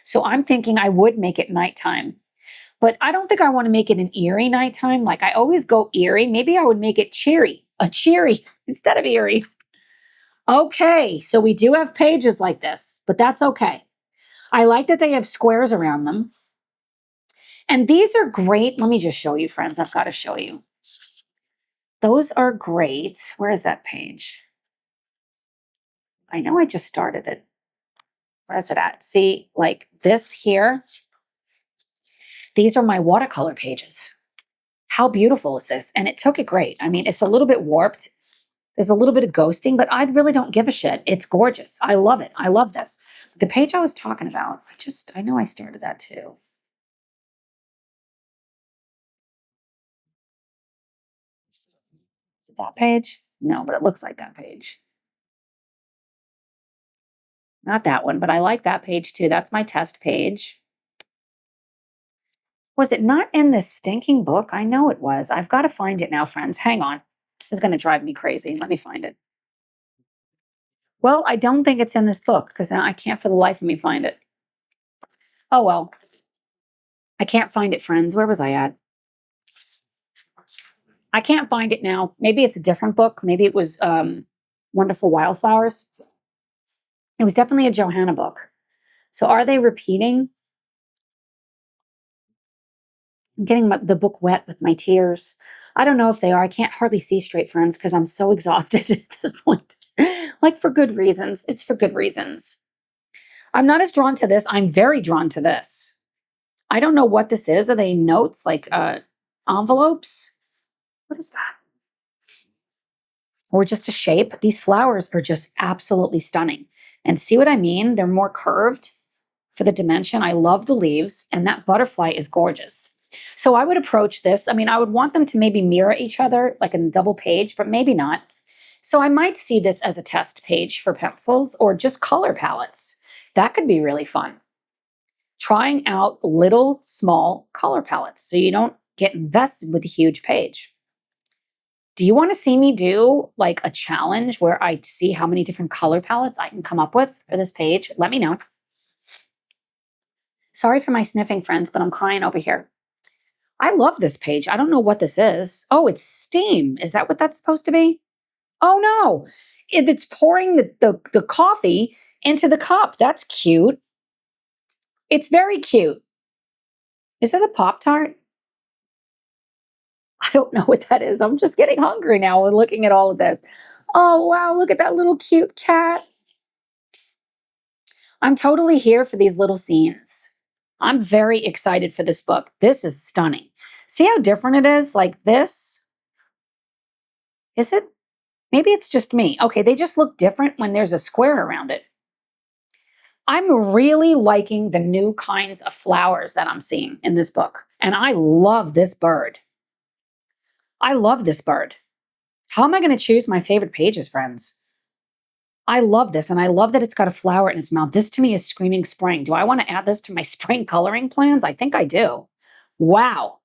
So I'm thinking I would make it nighttime. But I don't think I want to make it an eerie nighttime. Like I always go eerie. Maybe I would make it cheery. A cheery instead of eerie. Okay, so we do have pages like this, but that's okay. I like that they have squares around them. And these are great. Let me just show you, friends. I've got to show you. Those are great. Where is that page? I know I just started it. Where is it at? See, like this here. These are my watercolor pages. How beautiful is this? And it took it great. I mean, it's a little bit warped. There's a little bit of ghosting, but I really don't give a shit. It's gorgeous. I love it. I love this. The page I was talking about, I know I started that too. Is it that page? No, but it looks like that page. Not that one, but I like that page too. That's my test page. Was it not in this stinking book? I know it was. I've got to find it now, friends. Hang on. This is going to drive me crazy. Let me find it. Well, I don't think it's in this book because I can't for the life of me find it. Oh, well. I can't find it, friends. Where was I at? I can't find it now. Maybe it's a different book. Maybe it was Wonderful Wildflowers. It was definitely a Johanna book. So are they repeating? I'm getting the book wet with my tears. I don't know if they are. I can't hardly see straight, friends, because I'm so exhausted at this point. Like for good reasons. It's for good reasons. I'm not as drawn to this. I'm very drawn to this. I don't know what this is. Are they notes, like envelopes? What is that? Or just a shape? These flowers are just absolutely stunning. And see what I mean? They're more curved for the dimension. I love the leaves, and that butterfly is gorgeous. So I would approach this. I mean, I would want them to maybe mirror each other, like in a double page, but maybe not. So I might see this as a test page for pencils or just color palettes. That could be really fun. Trying out little small color palettes so you don't get invested with a huge page. Do you want to see me do like a challenge where I see how many different color palettes I can come up with for this page? Let me know. Sorry for my sniffing, friends, but I'm crying over here. I love this page. I don't know what this is. Oh, it's steam. Is that what that's supposed to be? Oh no, it's pouring the coffee into the cup. That's cute. It's very cute. Is this a Pop-Tart? I don't know what that is. I'm just getting hungry now and looking at all of this. Oh, wow, look at that little cute cat. I'm totally here for these little scenes. I'm very excited for this book. This is stunning. See how different it is? Like this? Is it? Maybe it's just me. Okay, they just look different when there's a square around it. I'm really liking the new kinds of flowers that I'm seeing in this book. And I love this bird. I love this bird. How am I going to choose my favorite pages, friends? I love this, and I love that it's got a flower in its mouth. This to me is screaming spring. Do I want to add this to my spring coloring plans? I think I do. Wow.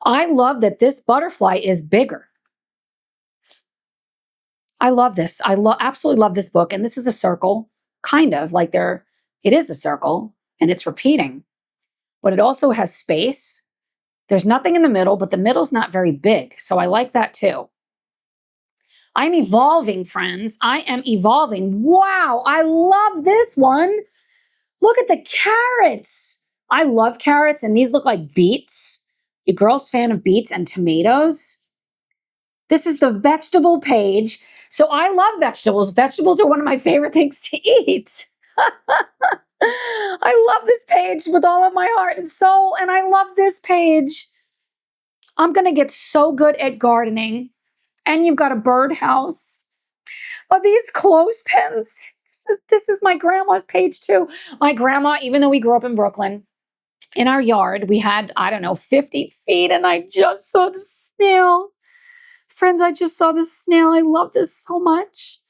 I love that this butterfly is bigger. I love this. I absolutely love this book. And this is a circle, kind of like it is a circle and it's repeating, but it also has space. There's nothing in the middle, but the middle's not very big. So I like that too. I'm evolving, friends. I am evolving. Wow, I love this one. Look at the carrots. I love carrots, and these look like beets. Your girl's fan of beets and tomatoes. This is the vegetable page. So I love vegetables. Vegetables are one of my favorite things to eat. I love this page with all of my heart and soul, and I love this page. I'm going to get so good at gardening. And you've got a birdhouse. Oh, these clothespins. This is my grandma's page too. My grandma, even though we grew up in Brooklyn, in our yard, we had, I don't know, 50 feet, and I just saw the snail. Friends, I just saw the snail. I love this so much.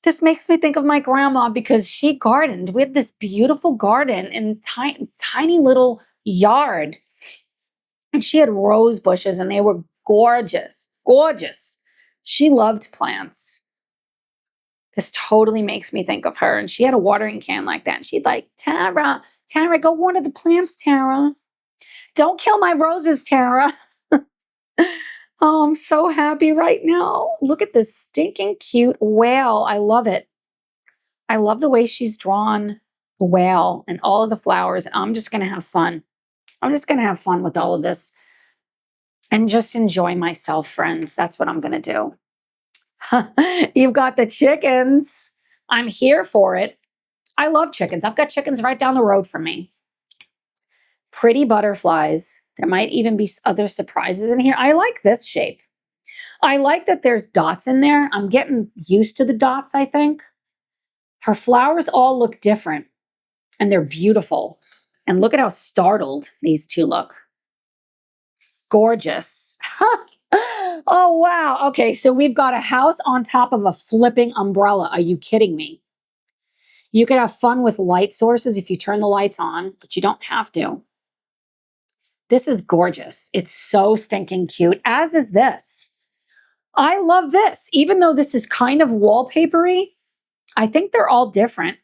This makes me think of my grandma because she gardened. We had this beautiful garden in tiny little yard. And she had rose bushes, and they were gorgeous, gorgeous. She loved plants. This totally makes me think of her. And she had a watering can like that. And she'd like, Tara, go water the plants, Tara. Don't kill my roses, Tara. Oh, I'm so happy right now. Look at this stinking cute whale. I love it. I love the way she's drawn the whale and all of the flowers. I'm just going to have fun. I'm just going to have fun with all of this. And just enjoy myself, friends. That's what I'm going to do. You've got the chickens. I'm here for it. I love chickens. I've got chickens right down the road from me. Pretty butterflies. There might even be other surprises in here. I like this shape. I like that there's dots in there. I'm getting used to the dots, I think. Her flowers all look different, and they're beautiful. And look at how startled these two look. Gorgeous. Oh, wow. Okay, so we've got a house on top of a flipping umbrella. Are you kidding me? You could have fun with light sources if you turn the lights on, but you don't have to. This is gorgeous. It's so stinking cute, as is this. I love this. Even though this is kind of wallpapery, I think they're all different.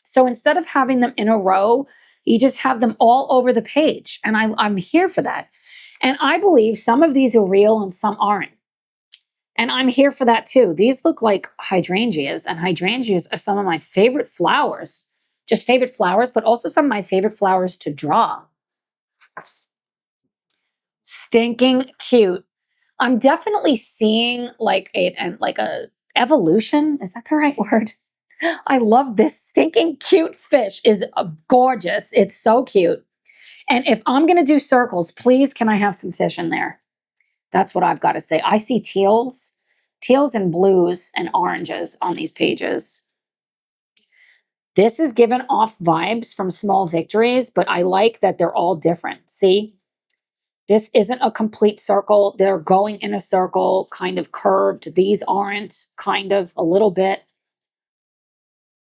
So instead of having them in a row, you just have them all over the page. And I'm here for that. And I believe some of these are real and some aren't. And I'm here for that too. These look like hydrangeas, and hydrangeas are some of my favorite flowers. Just favorite flowers, but also some of my favorite flowers to draw. Stinking cute. I'm definitely seeing like a evolution. Is that the right word? I love this stinking cute fish. Is gorgeous. It's so cute. And if I'm going to do circles, please, can I have some fish in there? That's what I've got to say. I see teals and blues and oranges on these pages. This is giving off vibes from Small Victories, but I like that they're all different. See? This isn't a complete circle. They're going in a circle, kind of curved. These aren't, kind of a little bit.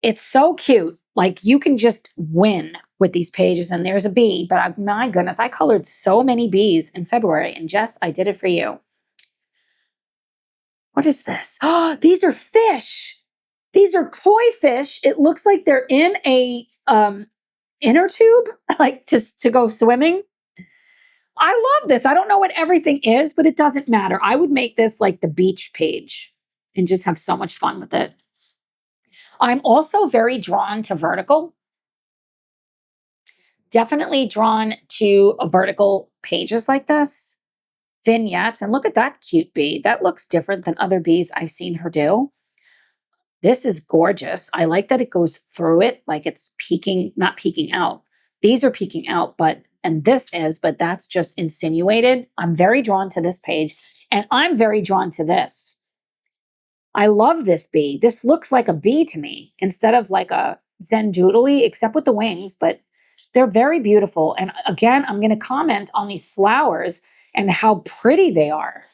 It's so cute. Like you can just win with these pages. And there's a bee, but my goodness, I colored so many bees in February. And Jess, I did it for you. What is this? Oh, these are fish. These are koi fish. It looks like they're in a inner tube, like to go swimming. I love this. I don't know what everything is, but it doesn't matter. I would make this like the beach page and just have so much fun with it. I'm also very drawn to vertical. Definitely drawn to vertical pages like this. Vignettes. And look at that cute bee. That looks different than other bees I've seen her do. This is gorgeous. I like that it goes through it like it's peeking, not peeking out. These are peeking out, and this is, but that's just insinuated. I'm very drawn to this page, and I'm very drawn to this. I love this bee. This looks like a bee to me instead of like a Zen doodly, except with the wings, but they're very beautiful. And again, I'm going to comment on these flowers and how pretty they are.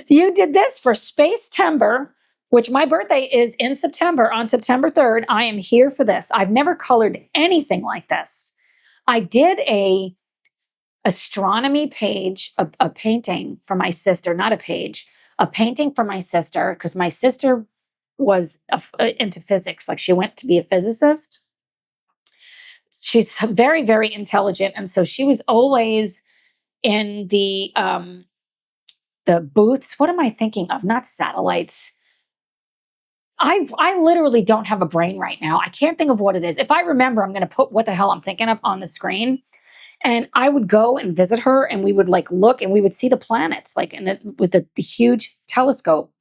You did this for Space Timber, which my birthday is in September, on September 3rd. I am here for this. I've never colored anything like this. I did a astronomy page, a painting for my sister, not a page, a painting for my sister, because my sister was into physics. Like she went to be a physicist. She's very, very intelligent. And so she was always in the booths. What am I thinking of? Not satellites. I literally don't have a brain right now. I can't think of what it is. If I remember, I'm going to put what the hell I'm thinking of on the screen. And I would go and visit her, and we would like look, and we would see the planets like with the huge telescope.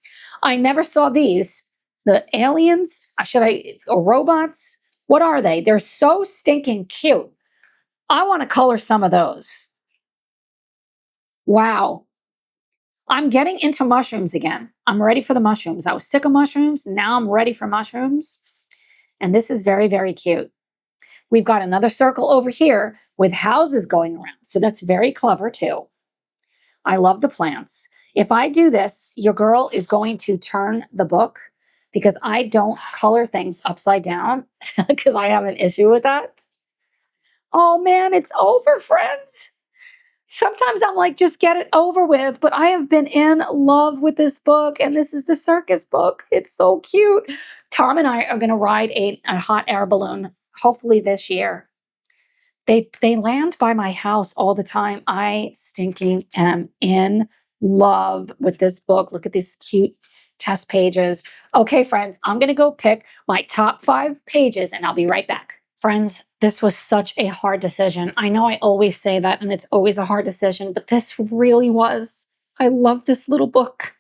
I never saw these. The aliens, or robots? What are they? They're so stinking cute. I want to color some of those. Wow. I'm getting into mushrooms again. I'm ready for the mushrooms. I was sick of mushrooms. Now I'm ready for mushrooms. And this is very, very cute. We've got another circle over here with houses going around. So that's very clever too. I love the plants. If I do this, your girl is going to turn the book because I don't color things upside down because I have an issue with that. Oh man, it's over, friends. Sometimes I'm like, just get it over with. But I have been in love with this book, and this is the circus book. It's so cute. Tom and I are going to ride a hot air balloon, hopefully this year. They land by my house all the time. I stinking am in love with this book. Look at these cute test pages. Okay, friends, I'm going to go pick my top 5 pages, and I'll be right back. Friends, this was such a hard decision. I know I always say that, and it's always a hard decision, but this really was. I love this little book.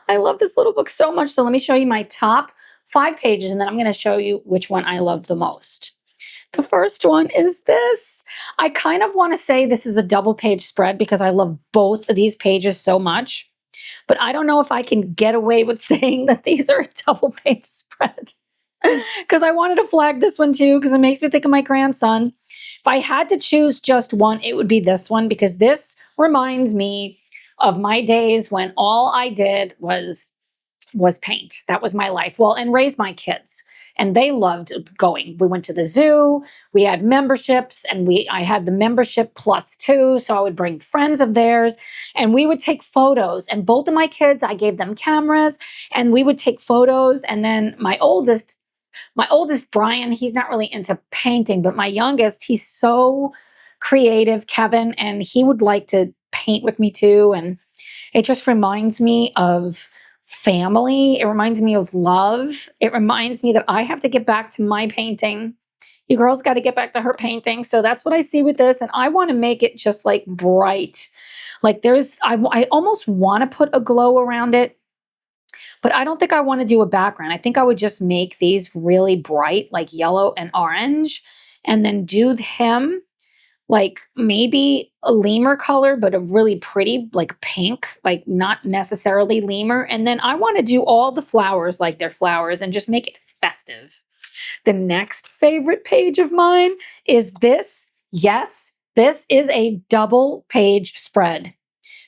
I love this little book so much. So let me show you my top 5 pages, and then I'm going to show you which one I love the most. The first one is this. I kind of want to say this is a double page spread because I love both of these pages so much, but I don't know if I can get away with saying that these are a double page spread. Because I wanted to flag this one too, because it makes me think of my grandson. If I had to choose just one, it would be this one, because this reminds me of my days when all I did was paint. That was my life. Well, and raise my kids. And they loved going. We went to the zoo. We had memberships, and I had the membership +2. So I would bring friends of theirs, and we would take photos. And both of my kids, I gave them cameras, and we would take photos. And then my oldest Brian, he's not really into painting, but my youngest, he's so creative, Kevin, and he would like to paint with me too. And it just reminds me of family. It reminds me of love. It reminds me that I have to get back to my painting. You girls got to get back to her painting. So that's what I see with this. And I want to make it just like bright. Like I almost want to put a glow around it, but I don't think I want to do a background. I think I would just make these really bright, like yellow and orange, and then do him like maybe a lemur color, but a really pretty like pink, like not necessarily lemur. And then I want to do all the flowers like they're flowers and just make it festive. The next favorite page of mine is this. Yes, This is a double page spread.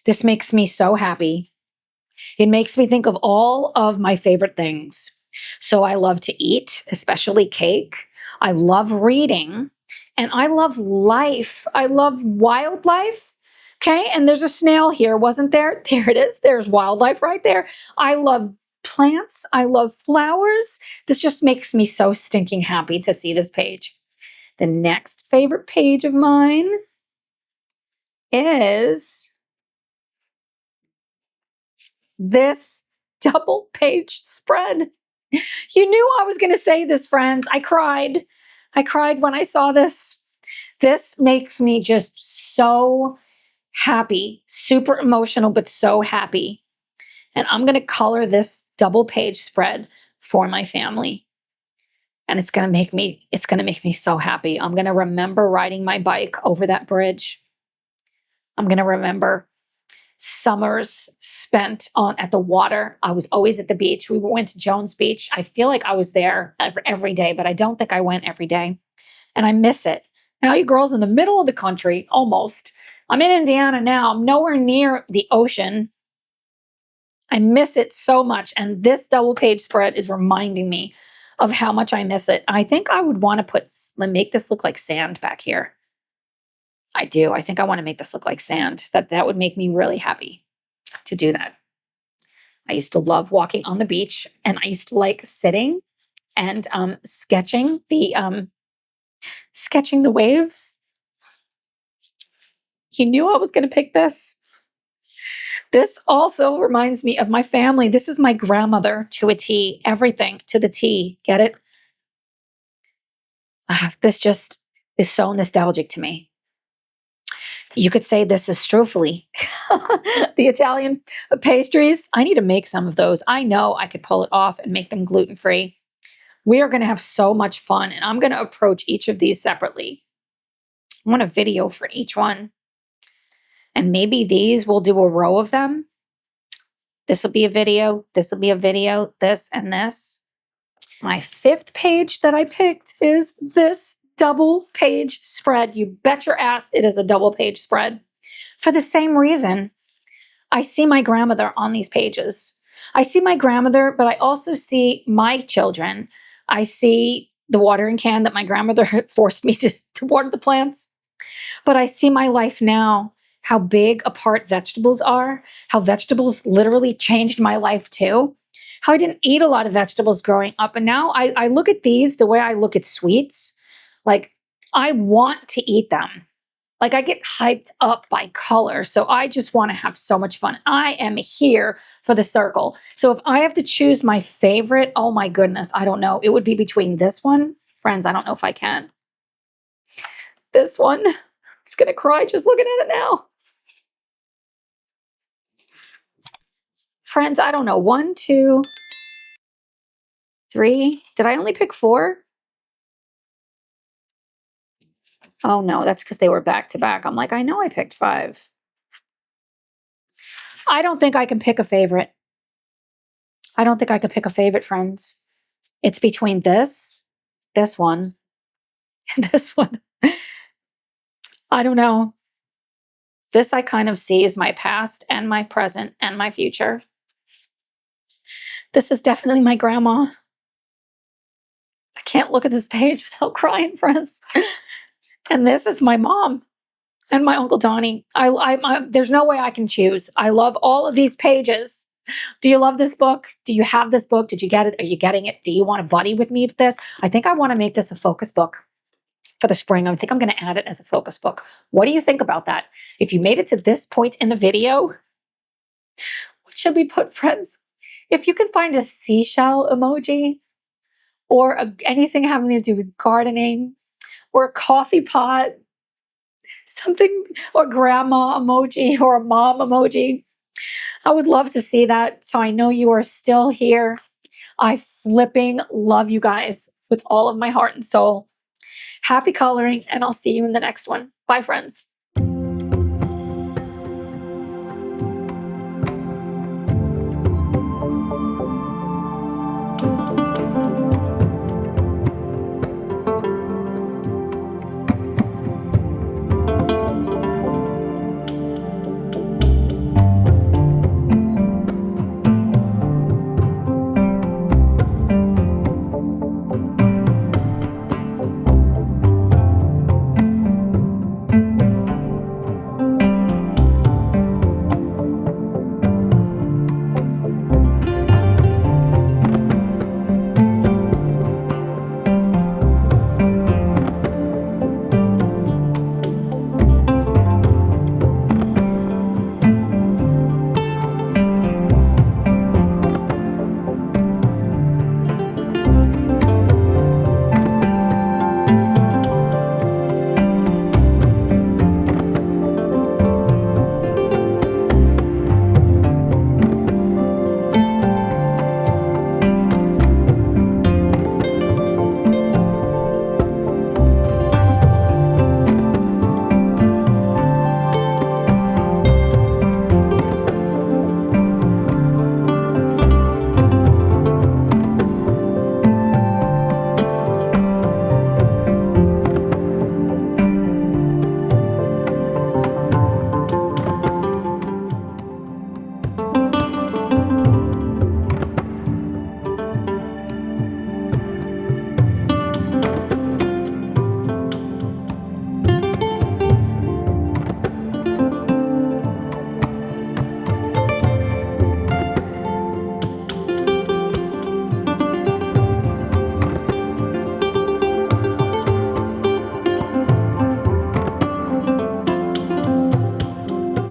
This makes me so happy. It makes me think of all of my favorite things. So I love to eat, especially cake. I love reading, and I love life. I love wildlife. Okay, and there's a snail here, wasn't there? There it is. There's wildlife right there. I love plants. I love flowers. This just makes me so stinking happy to see this page. The next favorite page of mine is this double page spread. You knew I was going to say this, friends. I cried. I cried when I saw this. This makes me just so happy, super emotional, but so happy. And I'm going to color this double page spread for my family. And it's going to make me so happy. I'm going to remember riding my bike over that bridge. I'm going to remember summers spent at the water. I was always at the beach. We went to Jones Beach. I feel like I was there every day, but I don't think I went every day. And I miss it. Now you girls in the middle of the country, almost. I'm in Indiana now. I'm nowhere near the ocean. I miss it so much. And this double page spread is reminding me of how much I miss it. I think I would want to make this look like sand back here. I do. I think I want to make this look like sand. That would make me really happy to do that. I used to love walking on the beach, and I used to like sitting and sketching the waves. You knew I was going to pick this. This also reminds me of my family. This is my grandmother to a T. Everything to the T. Get it? This just is so nostalgic to me. You could say this is strufoli. The Italian pastries. I need to make some of those. I know I could pull it off and make them gluten-free. We are going to have so much fun, and I'm going to approach each of these separately. I want a video for each one. And maybe these, we'll do a row of them. This will be a video. This will be a video. This and this. My fifth page that I picked is this double page spread. You bet your ass it is a double page spread. For the same reason, I see my grandmother on these pages. I see my grandmother, but I also see my children. I see the watering can that my grandmother forced me to water the plants. But I see my life now, how big a part vegetables are, how vegetables literally changed my life too. How I didn't eat a lot of vegetables growing up. And now I look at these the way I look at sweets. Like, I want to eat them. Like, I get hyped up by color. So I just want to have so much fun. I am here for the circle. So if I have to choose my favorite, oh my goodness, I don't know. It would be between this one. Friends, I don't know if I can. This one. I'm just going to cry just looking at it now. Friends, I don't know. 1, 2, 3. Did I only pick 4? Oh no, that's because they were back to back. I'm like, I know I picked 5. I don't think I can pick a favorite. I don't think I could pick a favorite, friends. It's between this one, and this one. I don't know. This I kind of see as my past and my present and my future. This is definitely my grandma. I can't look at this page without crying, friends. And this is my mom and my Uncle Donnie. There's no way I can choose. I love all of these pages. Do you love this book? Do you have this book? Did you get it? Are you getting it? Do you want to buddy with me with this? I think I want to make this a focus book for the spring. I think I'm going to add it as a focus book. What do you think about that? If you made it to this point in the video, what should we put, friends? If you can find a seashell emoji or anything having to do with gardening or a coffee pot, something, or grandma emoji or a mom emoji, I would love to see that. So I know you are still here. I flipping love you guys with all of my heart and soul. Happy coloring, and I'll see you in the next one. Bye, friends.